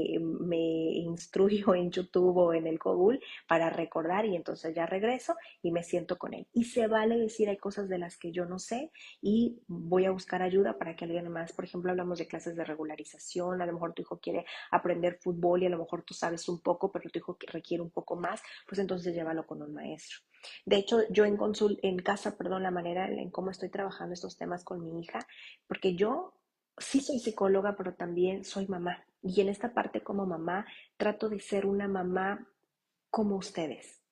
instruyo en YouTube o en el Google para recordar y entonces ya regreso y me siento con él. Y se vale decir hay cosas de las que yo no sé y voy a buscar ayuda para que alguien más, por ejemplo, hablamos de clases de regularización, a lo mejor tu hijo quiere aprender fútbol y a lo mejor tú sabes un poco, pero tu hijo requiere un poco más, pues entonces llévalo con un maestro. De hecho, yo en casa, perdón, la manera en cómo estoy trabajando estos temas con mi hija, porque yo sí soy psicóloga, pero también soy mamá. Y en esta parte como mamá, trato de ser una mamá como ustedes,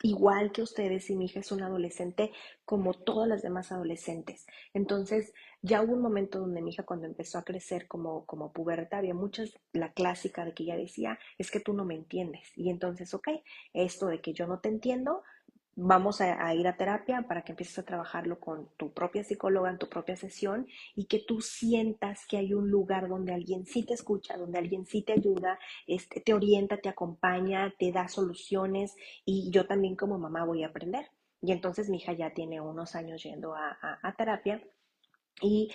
igual que ustedes, y mi hija es una adolescente como todas las demás adolescentes. Entonces, ya hubo un momento donde mi hija cuando empezó a crecer como puberta, había muchas, la clásica de que ella decía, es que tú no me entiendes. Y entonces, ok, esto de que yo no te entiendo, vamos a ir a terapia para que empieces a trabajarlo con tu propia psicóloga en tu propia sesión y que tú sientas que hay un lugar donde alguien sí te escucha, donde alguien sí te ayuda, te orienta, te acompaña, te da soluciones y yo también como mamá voy a aprender. Y entonces mi hija ya tiene unos años yendo a terapia y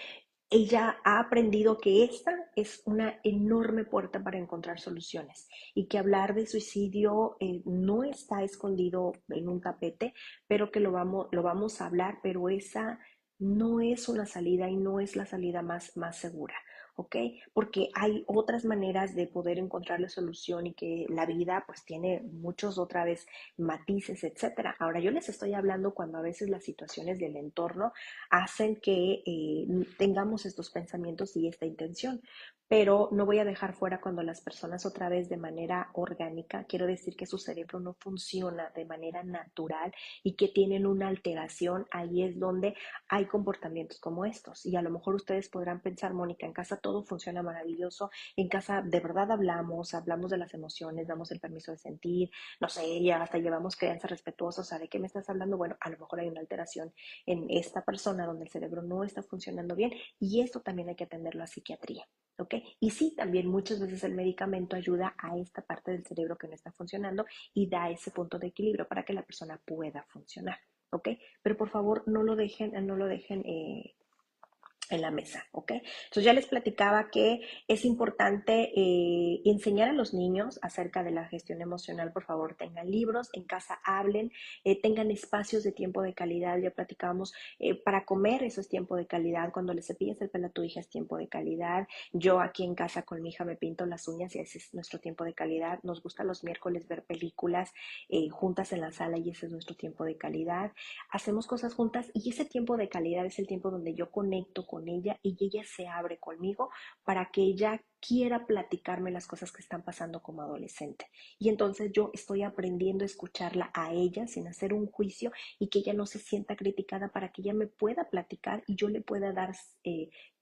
ella ha aprendido que esta es una enorme puerta para encontrar soluciones y que hablar de suicidio no está escondido en un tapete, pero que lo vamos a hablar, pero esa no es una salida y no es la salida más segura. ¿Ok? Porque hay otras maneras de poder encontrar la solución y que la vida pues tiene muchos otra vez matices, etcétera. Ahora yo les estoy hablando cuando a veces las situaciones del entorno hacen que tengamos estos pensamientos y esta intención. Pero no voy a dejar fuera cuando las personas otra vez de manera orgánica, quiero decir que su cerebro no funciona de manera natural y que tienen una alteración, ahí es donde hay comportamientos como estos. Y a lo mejor ustedes podrán pensar, Mónica, en casa todo funciona maravilloso, en casa de verdad hablamos de las emociones, damos el permiso de sentir, no sé, ya hasta llevamos crianza respetuosa, o sea, ¿de qué me estás hablando? Bueno, a lo mejor hay una alteración en esta persona donde el cerebro no está funcionando bien y esto también hay que atenderlo a psiquiatría. ¿Ok? Y sí, también muchas veces el medicamento ayuda a esta parte del cerebro que no está funcionando y da ese punto de equilibrio para que la persona pueda funcionar. ¿Ok? Pero por favor no lo dejen en la mesa, ¿ok? Entonces ya les platicaba que es importante enseñar a los niños acerca de la gestión emocional. Por favor, tengan libros, en casa hablen, tengan espacios de tiempo de calidad. Ya platicábamos, para comer eso es tiempo de calidad, cuando le cepillas el pelo a tu hija es tiempo de calidad. Yo aquí en casa con mi hija me pinto las uñas y ese es nuestro tiempo de calidad. Nos gusta los miércoles ver películas juntas en la sala y ese es nuestro tiempo de calidad. Hacemos cosas juntas y ese tiempo de calidad es el tiempo donde yo conecto con ella y ella se abre conmigo para que ella quiera platicarme las cosas que están pasando como adolescente. Y entonces yo estoy aprendiendo a escucharla a ella sin hacer un juicio y que ella no se sienta criticada para que ella me pueda platicar y yo le pueda dar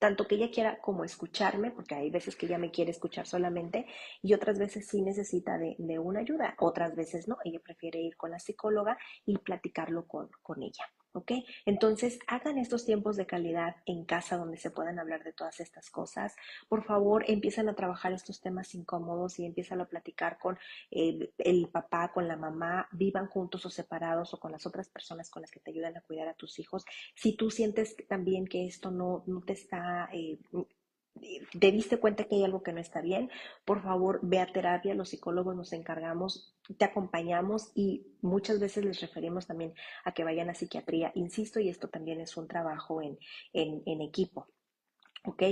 tanto que ella quiera como escucharme, porque hay veces que ella me quiere escuchar solamente y otras veces sí necesita de una ayuda, otras veces no, ella prefiere ir con la psicóloga y platicarlo con ella. ¿Ok? Entonces, hagan estos tiempos de calidad en casa donde se puedan hablar de todas estas cosas. Por favor, empiezan a trabajar estos temas incómodos y empiezan a platicar con el papá, con la mamá, vivan juntos o separados o con las otras personas con las que te ayudan a cuidar a tus hijos. Si tú sientes también que esto no te está te diste cuenta que hay algo que no está bien, por favor ve a terapia, los psicólogos nos encargamos, te acompañamos y muchas veces les referimos también a que vayan a psiquiatría. Insisto, y esto también es un trabajo en equipo. ¿Ok?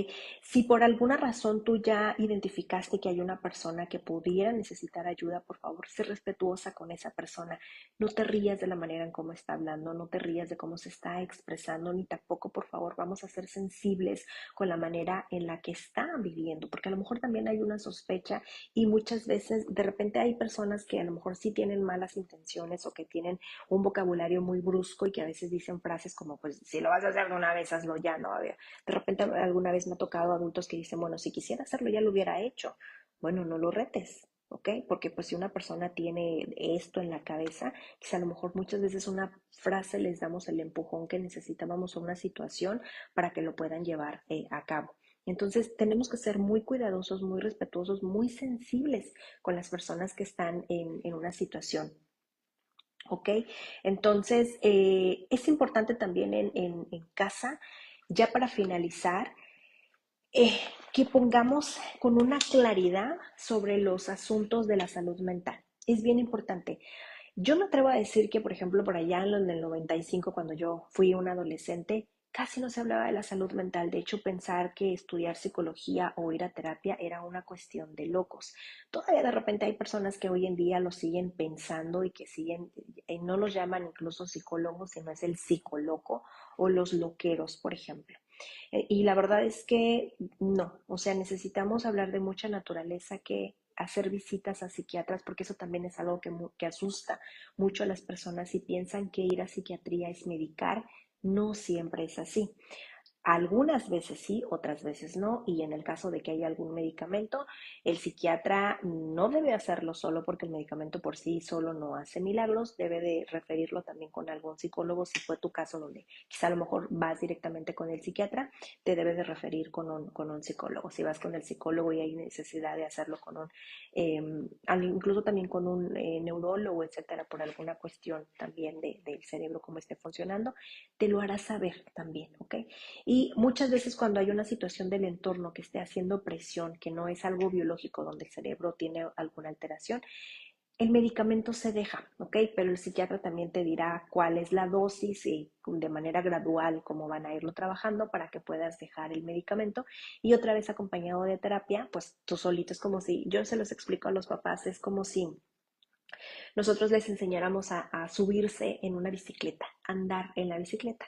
Si por alguna razón tú ya identificaste que hay una persona que pudiera necesitar ayuda, por favor, sé respetuosa con esa persona. No te rías de la manera en cómo está hablando, no te rías de cómo se está expresando, ni tampoco, por favor, vamos a ser sensibles con la manera en la que está viviendo, porque a lo mejor también hay una sospecha y muchas veces de repente hay personas que a lo mejor sí tienen malas intenciones o que tienen un vocabulario muy brusco y que a veces dicen frases como, pues, si lo vas a hacer de una vez, hazlo ya, ¿no? De repente alguna vez me ha tocado adultos que dicen, bueno, si quisiera hacerlo ya lo hubiera hecho. Bueno, no lo retes, ¿ok? Porque pues si una persona tiene esto en la cabeza, quizá a lo mejor muchas veces una frase les damos el empujón que necesitábamos a una situación para que lo puedan llevar a cabo. Entonces tenemos que ser muy cuidadosos, muy respetuosos, muy sensibles con las personas que están en una situación. ¿Ok? Entonces, es importante también en casa, ya para finalizar, eh, que pongamos con una claridad sobre los asuntos de la salud mental. Es bien importante. Yo me atrevo a decir que, por ejemplo, por allá en el 95, cuando yo fui una adolescente, casi no se hablaba de la salud mental. De hecho, pensar que estudiar psicología o ir a terapia era una cuestión de locos. Todavía de repente hay personas que hoy en día lo siguen pensando y que siguen, no los llaman incluso psicólogos, sino es el psicoloco o los loqueros, por ejemplo. Y la verdad es que no, o sea, necesitamos hablar de mucha naturaleza, que hacer visitas a psiquiatras, porque eso también es algo que asusta mucho a las personas y piensan que ir a psiquiatría es medicar. No siempre es así. Algunas veces sí, otras veces no, y en el caso de que haya algún medicamento, el psiquiatra no debe hacerlo solo porque el medicamento por sí solo no hace milagros, debe de referirlo también con algún psicólogo, si fue tu caso donde quizá a lo mejor vas directamente con el psiquiatra, te debe de referir con un psicólogo. Si vas con el psicólogo y hay necesidad de hacerlo con un, incluso también con un neurólogo, etcétera, por alguna cuestión también del cerebro, cómo esté funcionando, te lo hará saber también, ¿ok? Y muchas veces cuando hay una situación del entorno que esté haciendo presión, que no es algo biológico, donde el cerebro tiene alguna alteración, el medicamento se deja, ¿ok? Pero el psiquiatra también te dirá cuál es la dosis y de manera gradual cómo van a irlo trabajando para que puedas dejar el medicamento. Y otra vez acompañado de terapia, pues tú solito, es como si, yo se los explico a los papás, es como si nosotros les enseñáramos a subirse en una bicicleta, andar en la bicicleta.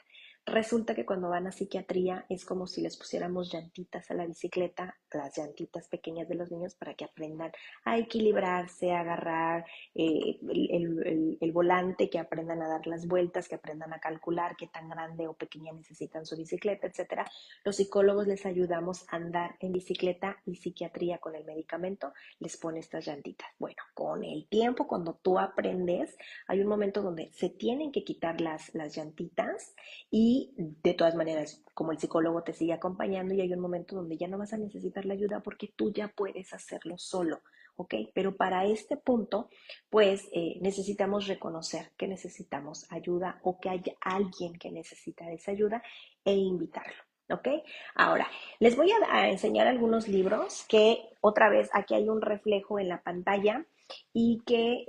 Resulta que cuando van a psiquiatría es como si les pusiéramos llantitas a la bicicleta, las llantitas pequeñas de los niños, para que aprendan a equilibrarse, a agarrar el volante, que aprendan a dar las vueltas, que aprendan a calcular qué tan grande o pequeña necesitan su bicicleta, etcétera. Los psicólogos les ayudamos a andar en bicicleta y psiquiatría con el medicamento les pone estas llantitas. Bueno, con el tiempo, cuando tú aprendes, hay un momento donde se tienen que quitar las llantitas y de todas maneras, como el psicólogo te sigue acompañando, y hay un momento donde ya no vas a necesitar la ayuda porque tú ya puedes hacerlo solo, ¿ok? Pero para este punto, pues necesitamos reconocer que necesitamos ayuda o que hay alguien que necesita esa ayuda e invitarlo. ¿Ok? Ahora, les voy a enseñar algunos libros que otra vez aquí hay un reflejo en la pantalla y que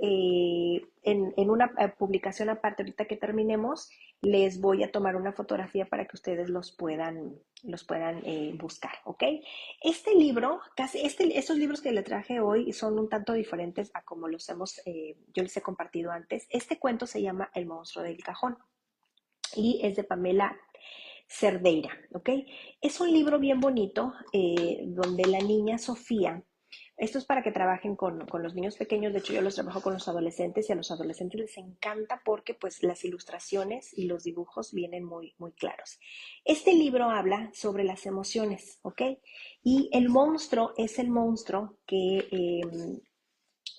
en una publicación aparte, ahorita que terminemos, les voy a tomar una fotografía para que ustedes los puedan buscar, ¿ok? Este libro, estos libros que les traje hoy son un tanto diferentes a como yo les he compartido antes. Este cuento se llama El monstruo del cajón y es de Pamela Cerdeira, ¿ok? Es un libro bien bonito donde la niña Sofía, esto es para que trabajen con los niños pequeños, de hecho yo los trabajo con los adolescentes y a los adolescentes les encanta porque pues las ilustraciones y los dibujos vienen muy, muy claros. Este libro habla sobre las emociones, ¿ok? Y el monstruo es el monstruo que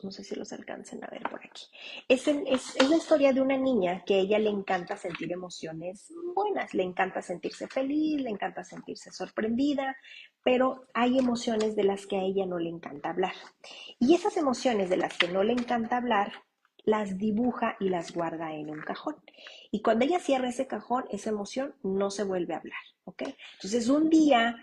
no sé si los alcancen a ver por aquí. Es la historia de una niña que a ella le encanta sentir emociones buenas, le encanta sentirse feliz, le encanta sentirse sorprendida, pero hay emociones de las que a ella no le encanta hablar. Y esas emociones de las que no le encanta hablar, las dibuja y las guarda en un cajón. Y cuando ella cierra ese cajón, esa emoción no se vuelve a hablar, ¿ok? Entonces un día,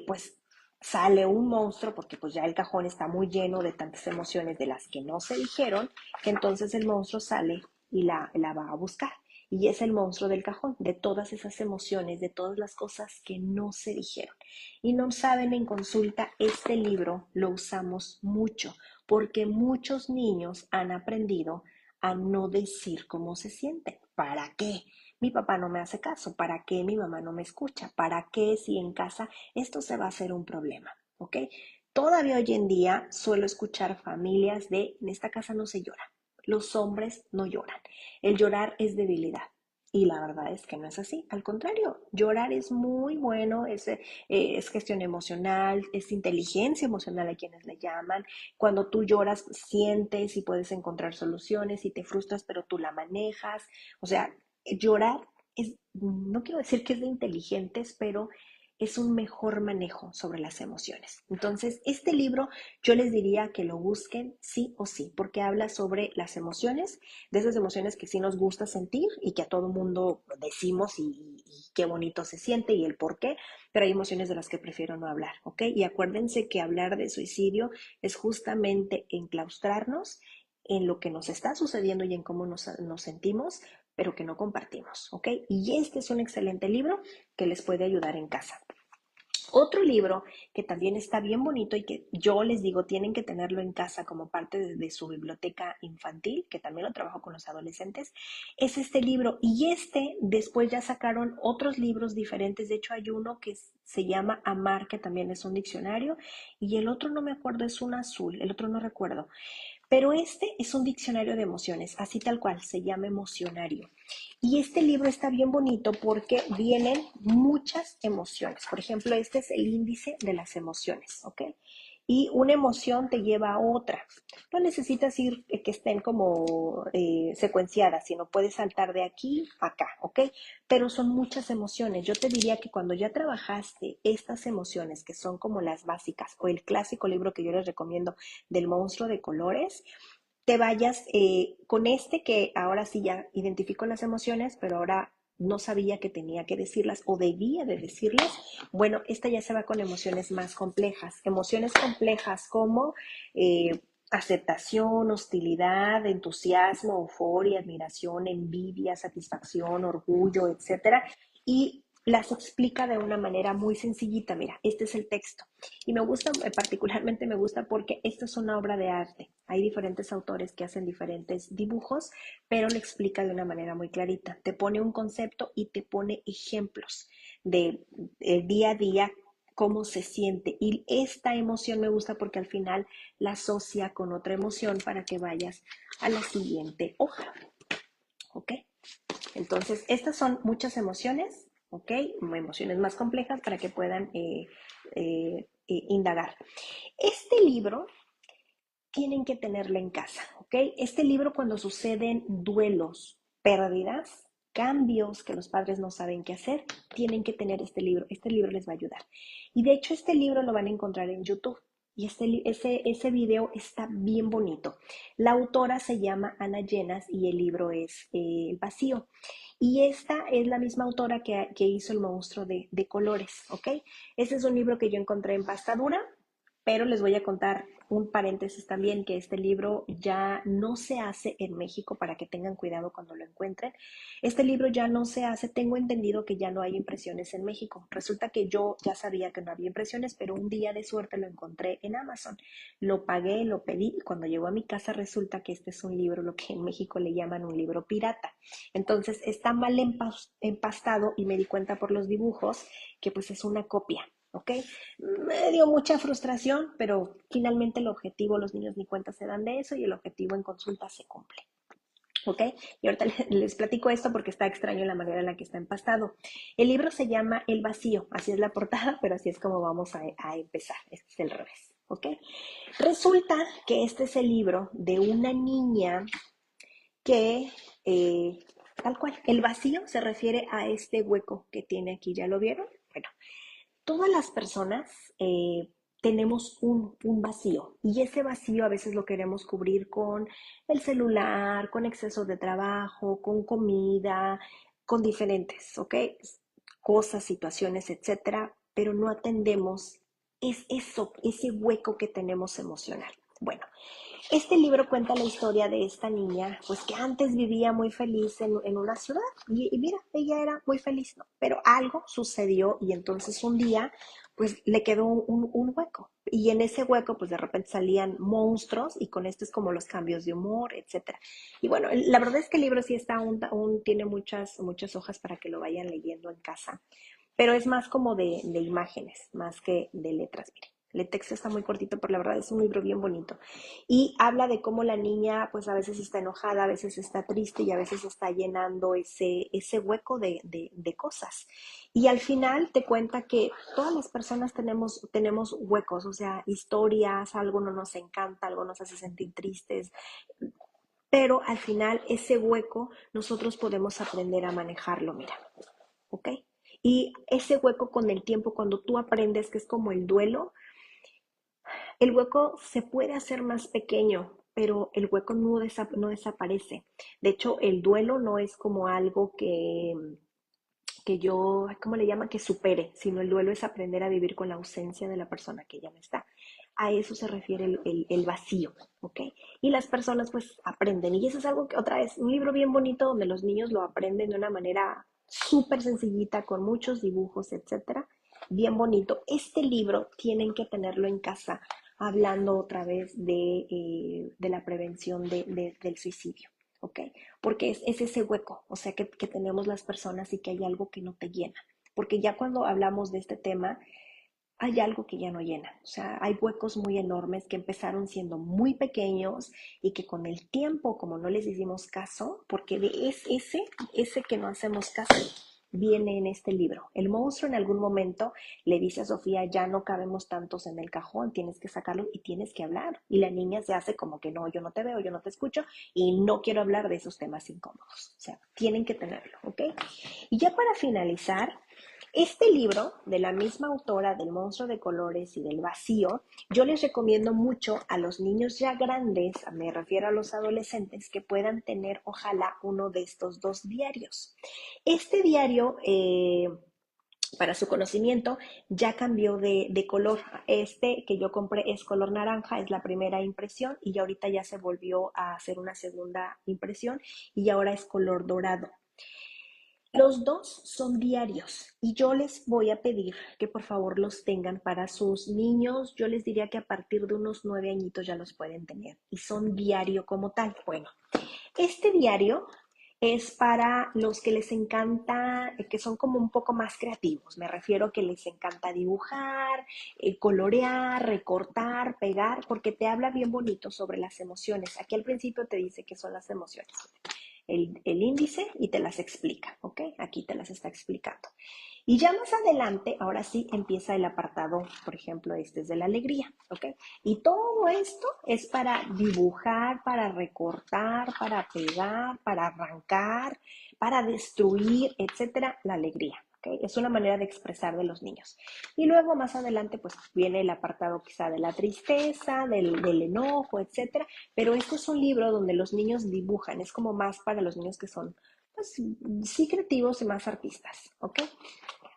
pues sale un monstruo, porque pues ya el cajón está muy lleno de tantas emociones de las que no se dijeron, que entonces el monstruo sale y la va a buscar. Y es el monstruo del cajón, de todas esas emociones, de todas las cosas que no se dijeron. Y no saben, en consulta, este libro lo usamos mucho, porque muchos niños han aprendido a no decir cómo se sienten. ¿Para qué? Mi papá no me hace caso. ¿Para qué mi mamá no me escucha? ¿Para qué si en casa esto se va a hacer un problema? ¿Ok? Todavía hoy en día suelo escuchar familias de, en esta casa no se llora, los hombres no lloran, el llorar es debilidad. Y la verdad es que no es así. Al contrario, llorar es muy bueno, es gestión emocional, es inteligencia emocional a quienes le llaman. Cuando tú lloras, sientes y puedes encontrar soluciones y te frustras, pero tú la manejas. O sea, llorar es, no quiero decir que es de inteligentes, pero es un mejor manejo sobre las emociones. Entonces, este libro yo les diría que lo busquen sí o sí, porque habla sobre las emociones, de esas emociones que sí nos gusta sentir y que a todo mundo decimos y qué bonito se siente y el por qué, pero hay emociones de las que prefiero no hablar, ¿ok? Y acuérdense que hablar de suicidio es justamente enclaustrarnos en lo que nos está sucediendo y en cómo nos sentimos, pero que no compartimos, ¿ok? Y este es un excelente libro que les puede ayudar en casa. Otro libro que también está bien bonito y que yo les digo tienen que tenerlo en casa como parte de su biblioteca infantil, que también lo trabajo con los adolescentes, es este libro. Y este después ya sacaron otros libros diferentes. De hecho hay uno que se llama Amar, que también es un diccionario, y el otro no me acuerdo, es un azul, el otro no recuerdo. Pero este es un diccionario de emociones, así tal cual, se llama Emocionario. Y este libro está bien bonito porque vienen muchas emociones. Por ejemplo, este es el índice de las emociones, ¿ok? Y una emoción te lleva a otra. No necesitas ir que estén como secuenciadas, sino puedes saltar de aquí a acá, ¿ok? Pero son muchas emociones. Yo te diría que cuando ya trabajaste estas emociones, que son como las básicas, o el clásico libro que yo les recomiendo del monstruo de colores, te vayas con este que ahora sí ya identifico las emociones, pero ahora no sabía que tenía que decirlas o debía de decirlas. Bueno, esta ya se va con emociones complejas como aceptación, hostilidad, entusiasmo, euforia, admiración, envidia, satisfacción, orgullo, etcétera. Y las explica de una manera muy sencillita. Mira, este es el texto. Y me gusta, particularmente me gusta porque esto es una obra de arte. Hay diferentes autores que hacen diferentes dibujos, pero lo explica de una manera muy clarita. Te pone un concepto y te pone ejemplos de el día a día, cómo se siente. Y esta emoción me gusta porque al final la asocia con otra emoción para que vayas a la siguiente hoja. ¿Ok? Entonces, estas son muchas emociones, ¿ok? Emociones más complejas para que puedan indagar. Este libro tienen que tenerlo en casa, ¿ok? Este libro cuando suceden duelos, pérdidas, cambios que los padres no saben qué hacer, tienen que tener este libro. Este libro les va a ayudar. Y de hecho este libro lo van a encontrar en YouTube. Y ese video está bien bonito. La autora se llama Ana Llenas y el libro es El Vacío. Y esta es la misma autora que hizo El Monstruo de Colores, ¿ok? Este es un libro que yo encontré en pasta dura, pero les voy a contar un paréntesis también, que este libro ya no se hace en México, para que tengan cuidado cuando lo encuentren. Este libro ya no se hace, tengo entendido que ya no hay impresiones en México. Resulta que yo ya sabía que no había impresiones, pero un día de suerte lo encontré en Amazon. Lo pagué, lo pedí y cuando llegó a mi casa resulta que este es un libro, lo que en México le llaman un libro pirata. Entonces está mal empastado y me di cuenta por los dibujos que pues es una copia. ¿Ok? Me dio mucha frustración, pero finalmente el objetivo, los niños ni cuenta se dan de eso y el objetivo en consulta se cumple. ¿Ok? Y ahorita les platico esto porque está extraño la manera en la que está empastado. El libro se llama El Vacío, así es la portada, pero así es como vamos a empezar. Este es el revés. ¿Ok? Resulta que este es el libro de una niña que, tal cual, el vacío se refiere a este hueco que tiene aquí, ¿ya lo vieron? Bueno, todas las personas tenemos un vacío y ese vacío a veces lo queremos cubrir con el celular, con exceso de trabajo, con comida, con diferentes, ¿ok? Cosas, situaciones, etcétera, pero no atendemos es eso, ese hueco que tenemos emocional. Bueno, este libro cuenta la historia de esta niña, pues que antes vivía muy feliz en una ciudad y mira, ella era muy feliz, ¿no? Pero algo sucedió y entonces un día, pues le quedó un hueco y en ese hueco, pues de repente salían monstruos y con esto es como los cambios de humor, etcétera. Y bueno, la verdad es que el libro sí está tiene muchas hojas para que lo vayan leyendo en casa, pero es más como de imágenes, más que de letras, mire. El texto está muy cortito, pero la verdad es un libro bien bonito. Y habla de cómo la niña, pues a veces está enojada, a veces está triste y a veces está llenando ese hueco de cosas. Y al final te cuenta que todas las personas tenemos huecos, o sea, historias, algo no nos encanta, algo nos hace sentir tristes, pero al final ese hueco nosotros podemos aprender a manejarlo, mira. ¿Ok? Y ese hueco con el tiempo, cuando tú aprendes que es como el hueco se puede hacer más pequeño, pero el hueco no desaparece. De hecho, el duelo no es como algo que yo, ¿cómo le llaman? Que supere, sino el duelo es aprender a vivir con la ausencia de la persona que ya no está. A eso se refiere el vacío, ¿ok? Y las personas pues aprenden. Y eso es algo que otra vez, un libro bien bonito donde los niños lo aprenden de una manera súper sencillita, con muchos dibujos, etcétera. Bien bonito. Este libro tienen que tenerlo en casa, hablando otra vez de la prevención del suicidio. ¿Ok? Porque es ese hueco, o sea, que tenemos las personas y que hay algo que no te llena. Porque ya cuando hablamos de este tema, hay algo que ya no llena. O sea, hay huecos muy enormes que empezaron siendo muy pequeños y que con el tiempo, como no les hicimos caso, porque es ese que no hacemos caso, viene en este libro. El monstruo en algún momento le dice a Sofía, ya no cabemos tantos en el cajón, tienes que sacarlo y tienes que hablar. Y la niña se hace como que no, yo no te veo, yo no te escucho y no quiero hablar de esos temas incómodos. O sea, tienen que tenerlo, ¿ok? Y ya para finalizar, este libro, de la misma autora del Monstruo de Colores y del Vacío, yo les recomiendo mucho a los niños ya grandes, me refiero a los adolescentes, que puedan tener ojalá uno de estos dos diarios. Este diario, para su conocimiento, ya cambió de color. Este que yo compré es color naranja, es la primera impresión y ya ahorita ya se volvió a hacer una segunda impresión y ahora es color dorado. Los dos son diarios y yo les voy a pedir que por favor los tengan para sus niños. Yo les diría que a partir de unos 9 añitos ya los pueden tener y son diario como tal. Bueno, este diario es para los que les encanta, que son como un poco más creativos. Me refiero a que les encanta dibujar, colorear, recortar, pegar, porque te habla bien bonito sobre las emociones. Aquí al principio te dice qué son las emociones. El índice y te las explica, ¿ok? Aquí te las está explicando. Y ya más adelante, ahora sí empieza el apartado, por ejemplo, este es de la alegría, ¿ok? Y todo esto es para dibujar, para recortar, para pegar, para arrancar, para destruir, etcétera, la alegría. ¿Okay? Es una manera de expresar de los niños. Y luego más adelante pues viene el apartado quizá de la tristeza, del enojo, etcétera. Pero este es un libro donde los niños dibujan, es como más para los niños que son pues sí creativos y más artistas, ¿ok?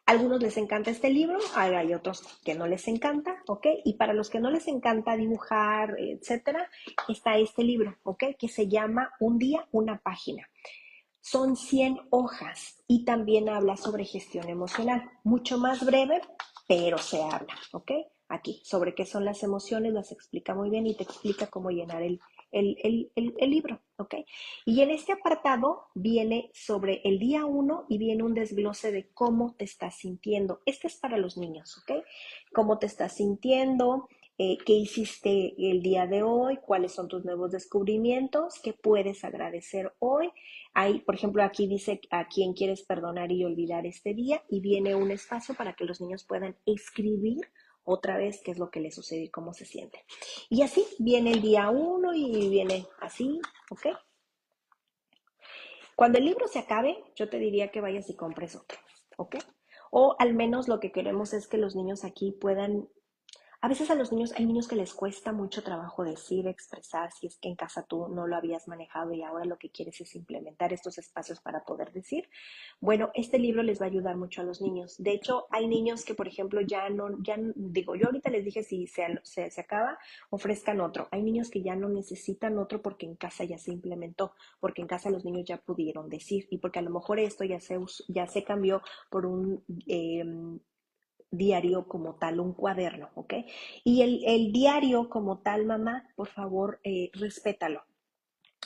Algunos les encanta este libro, hay otros que no les encanta, ¿ok? Y para los que no les encanta dibujar, etcétera, está este libro, ¿ok? Que se llama Un día, una página. Son 100 hojas y también habla sobre gestión emocional. Mucho más breve, pero se habla, ¿ok? Aquí, sobre qué son las emociones, las explica muy bien y te explica cómo llenar el libro, ¿ok? Y en este apartado viene sobre el día uno y viene un desglose de cómo te estás sintiendo. Este es para los niños, ¿ok? Cómo te estás sintiendo, qué hiciste el día de hoy, cuáles son tus nuevos descubrimientos, qué puedes agradecer hoy. Hay, por ejemplo, aquí dice a quién quieres perdonar y olvidar este día y viene un espacio para que los niños puedan escribir otra vez qué es lo que les sucede y cómo se siente. Y así viene el día uno y viene así, ¿ok? Cuando el libro se acabe, yo te diría que vayas y compres otro, ¿ok? O al menos lo que queremos es que los niños aquí puedan A veces a los niños, hay niños que les cuesta mucho trabajo decir, expresar, si es que en casa tú no lo habías manejado y ahora lo que quieres es implementar estos espacios para poder decir. Bueno, este libro les va a ayudar mucho a los niños. De hecho, hay niños que, por ejemplo, digo, yo ahorita les dije si se acaba, ofrezcan otro. Hay niños que ya no necesitan otro porque en casa ya se implementó, porque en casa los niños ya pudieron decir y porque a lo mejor esto ya se cambió por un diario como tal, un cuaderno, ¿ok? Y el diario como tal, mamá, por favor, respétalo.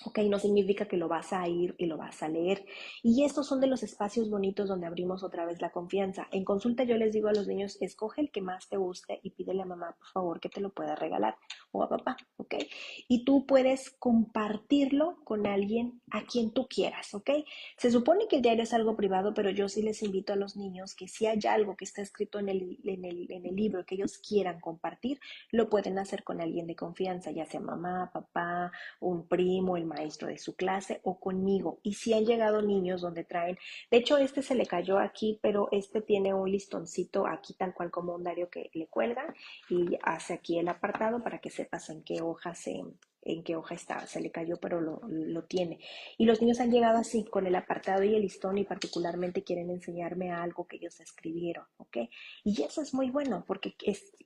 Ok, no significa que lo vas a ir y lo vas a leer. Y estos son de los espacios bonitos donde abrimos otra vez la confianza. En consulta yo les digo a los niños, escoge el que más te guste y pídele a mamá, por favor, que te lo pueda regalar o a papá, ¿ok? Y tú puedes compartirlo con alguien a quien tú quieras, ¿ok? Se supone que el diario es algo privado, pero yo sí les invito a los niños que si hay algo que está escrito en el libro que ellos quieran compartir, lo pueden hacer con alguien de confianza, ya sea mamá, papá, un primo, el maestro de su clase o conmigo. Y si han llegado niños donde traen, de hecho este se le cayó aquí, pero este tiene un listoncito aquí tal cual como un diario que le cuelgan y hace aquí el apartado para que sepas en qué hoja está, se le cayó, pero lo tiene. Y los niños han llegado así, con el apartado y el listón, y particularmente quieren enseñarme algo que ellos escribieron, ¿ok? Y eso es muy bueno, porque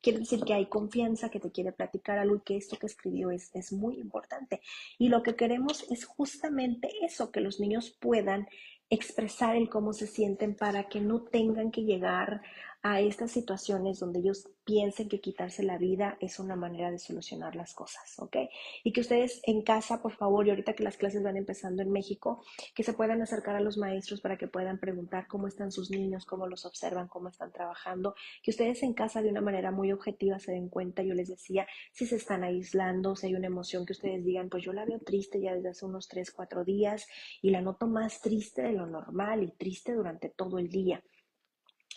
quiere decir que hay confianza, que te quiere platicar algo y que esto que escribió es muy importante. Y lo que queremos es justamente eso, que los niños puedan expresar el cómo se sienten para que no tengan que llegar a estas situaciones donde ellos piensen que quitarse la vida es una manera de solucionar las cosas, ¿ok? Y que ustedes en casa, por favor, y ahorita que las clases van empezando en México, que se puedan acercar a los maestros para que puedan preguntar cómo están sus niños, cómo los observan, cómo están trabajando, que ustedes en casa de una manera muy objetiva se den cuenta, yo les decía, si se están aislando, si hay una emoción que ustedes digan, pues yo la veo triste ya desde hace unos 3, 4 días y la noto más triste de lo normal y triste durante todo el día.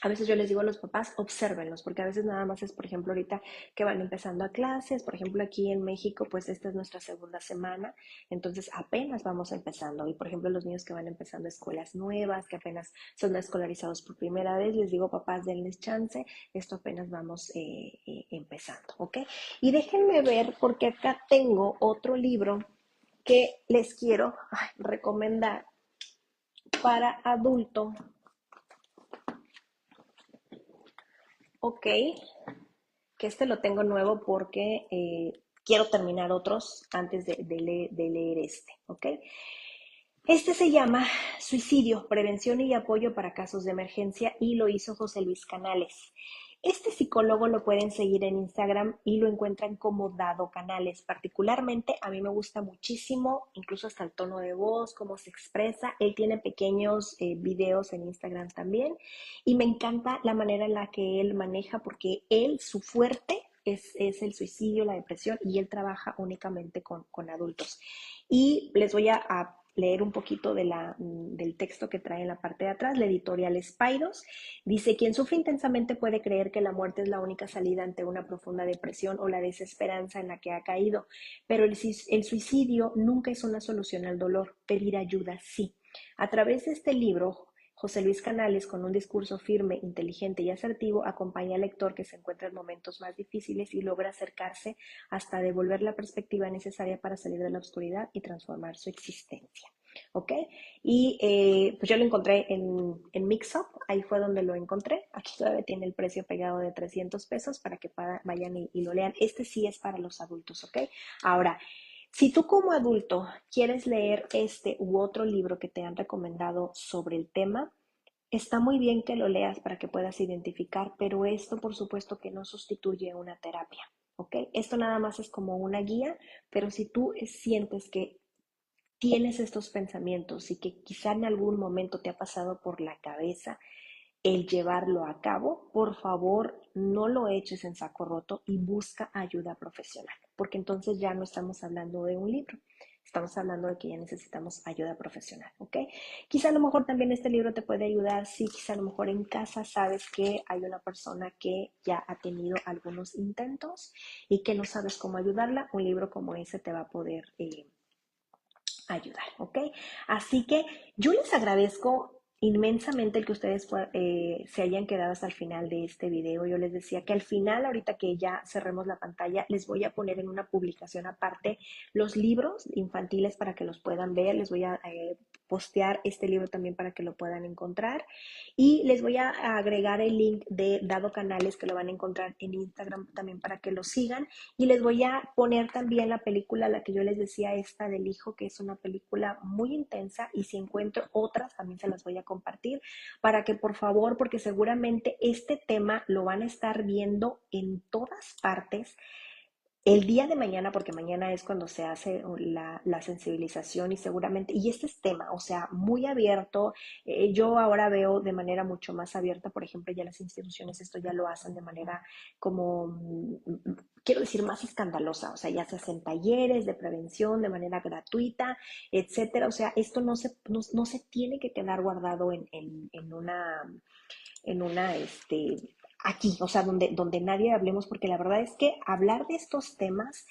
A veces yo les digo a los papás, obsérvenlos, porque a veces nada más es, por ejemplo, ahorita que van empezando a clases, por ejemplo, aquí en México, pues esta es nuestra segunda semana, entonces apenas vamos empezando. Y, por ejemplo, los niños que van empezando escuelas nuevas, que apenas son escolarizados por primera vez, les digo, papás, denles chance, esto apenas vamos empezando, ¿ok? Y déjenme ver, porque acá tengo otro libro que les quiero recomendar para adulto, ¿ok? Que este lo tengo nuevo porque quiero terminar otros antes de leer este, ¿ok? Este se llama Suicidio, Prevención y Apoyo para Casos de Emergencia y lo hizo José Luis Canales. Este psicólogo lo pueden seguir en Instagram y lo encuentran como Dado Canales. Particularmente a mí me gusta muchísimo, incluso hasta el tono de voz, cómo se expresa. Él tiene pequeños videos en Instagram también y me encanta la manera en la que él maneja porque él, su fuerte es el suicidio, la depresión y él trabaja únicamente con adultos. Y les voy a leer un poquito del texto que trae en la parte de atrás, la editorial Spyros. Dice, quien sufre intensamente puede creer que la muerte es la única salida ante una profunda depresión o la desesperanza en la que ha caído, pero el suicidio nunca es una solución al dolor. Pedir ayuda, sí. A través de este libro, José Luis Canales, con un discurso firme, inteligente y asertivo, acompaña al lector que se encuentra en momentos más difíciles y logra acercarse hasta devolver la perspectiva necesaria para salir de la oscuridad y transformar su existencia. ¿Ok? Y pues yo lo encontré en Mixup, ahí fue donde lo encontré. Aquí todavía tiene el precio pegado de 300 pesos para que vayan y lo lean. Este sí es para los adultos, ¿ok? Ahora, si tú como adulto quieres leer este u otro libro que te han recomendado sobre el tema, está muy bien que lo leas para que puedas identificar, pero esto por supuesto que no sustituye una terapia, ¿ok? Esto nada más es como una guía, pero si tú sientes que tienes estos pensamientos y que quizá en algún momento te ha pasado por la cabeza el llevarlo a cabo, por favor no lo eches en saco roto y busca ayuda profesional, porque entonces ya no estamos hablando de un libro, estamos hablando de que ya necesitamos ayuda profesional, ¿ok? Quizá a lo mejor también este libro te puede ayudar si quizá a lo mejor en casa sabes que hay una persona que ya ha tenido algunos intentos y que no sabes cómo ayudarla, un libro como ese te va a poder ayudar, ¿ok? Así que yo les agradezco inmensamente el que ustedes se hayan quedado hasta el final de este video. Yo les decía que al final, ahorita que ya cerremos la pantalla, les voy a poner en una publicación aparte los libros infantiles para que los puedan ver. Les voy a postear este libro también para que lo puedan encontrar. Y les voy a agregar el link de Dado Canales, que lo van a encontrar en Instagram también para que lo sigan. Y les voy a poner también la película, la que yo les decía, esta del hijo, que es una película muy intensa. Y si encuentro otras, también se las voy a compartir para que por favor, porque seguramente este tema lo van a estar viendo en todas partes el día de mañana, porque mañana es cuando se hace la sensibilización y seguramente, y este es tema, o sea, muy abierto. Yo ahora veo de manera mucho más abierta, por ejemplo, ya las instituciones esto ya lo hacen de manera como, quiero decir, más escandalosa, o sea, ya se hacen talleres de prevención de manera gratuita, etcétera. O sea, esto no se tiene que quedar guardado en una, aquí, o sea, donde nadie hablemos, porque la verdad es que hablar de estos temas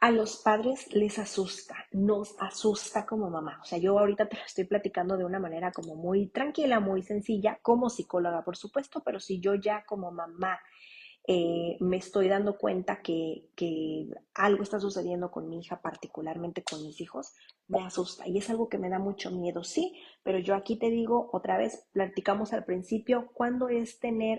a los padres les asusta, nos asusta como mamá. O sea, yo ahorita te lo estoy platicando de una manera como muy tranquila, muy sencilla, como psicóloga, por supuesto, pero si yo ya como mamá me estoy dando cuenta que algo está sucediendo con mi hija, particularmente con mis hijos, me asusta y es algo que me da mucho miedo, sí, pero yo aquí te digo otra vez, platicamos al principio, cuando es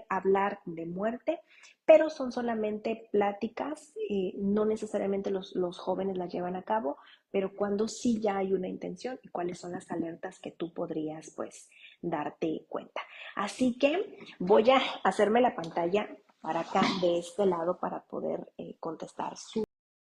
hablar de muerte, pero son solamente pláticas, no necesariamente los jóvenes las llevan a cabo, pero cuando sí ya hay una intención y cuáles son las alertas que tú podrías pues darte cuenta. Así que voy a hacerme la pantalla para acá de este lado para poder contestar su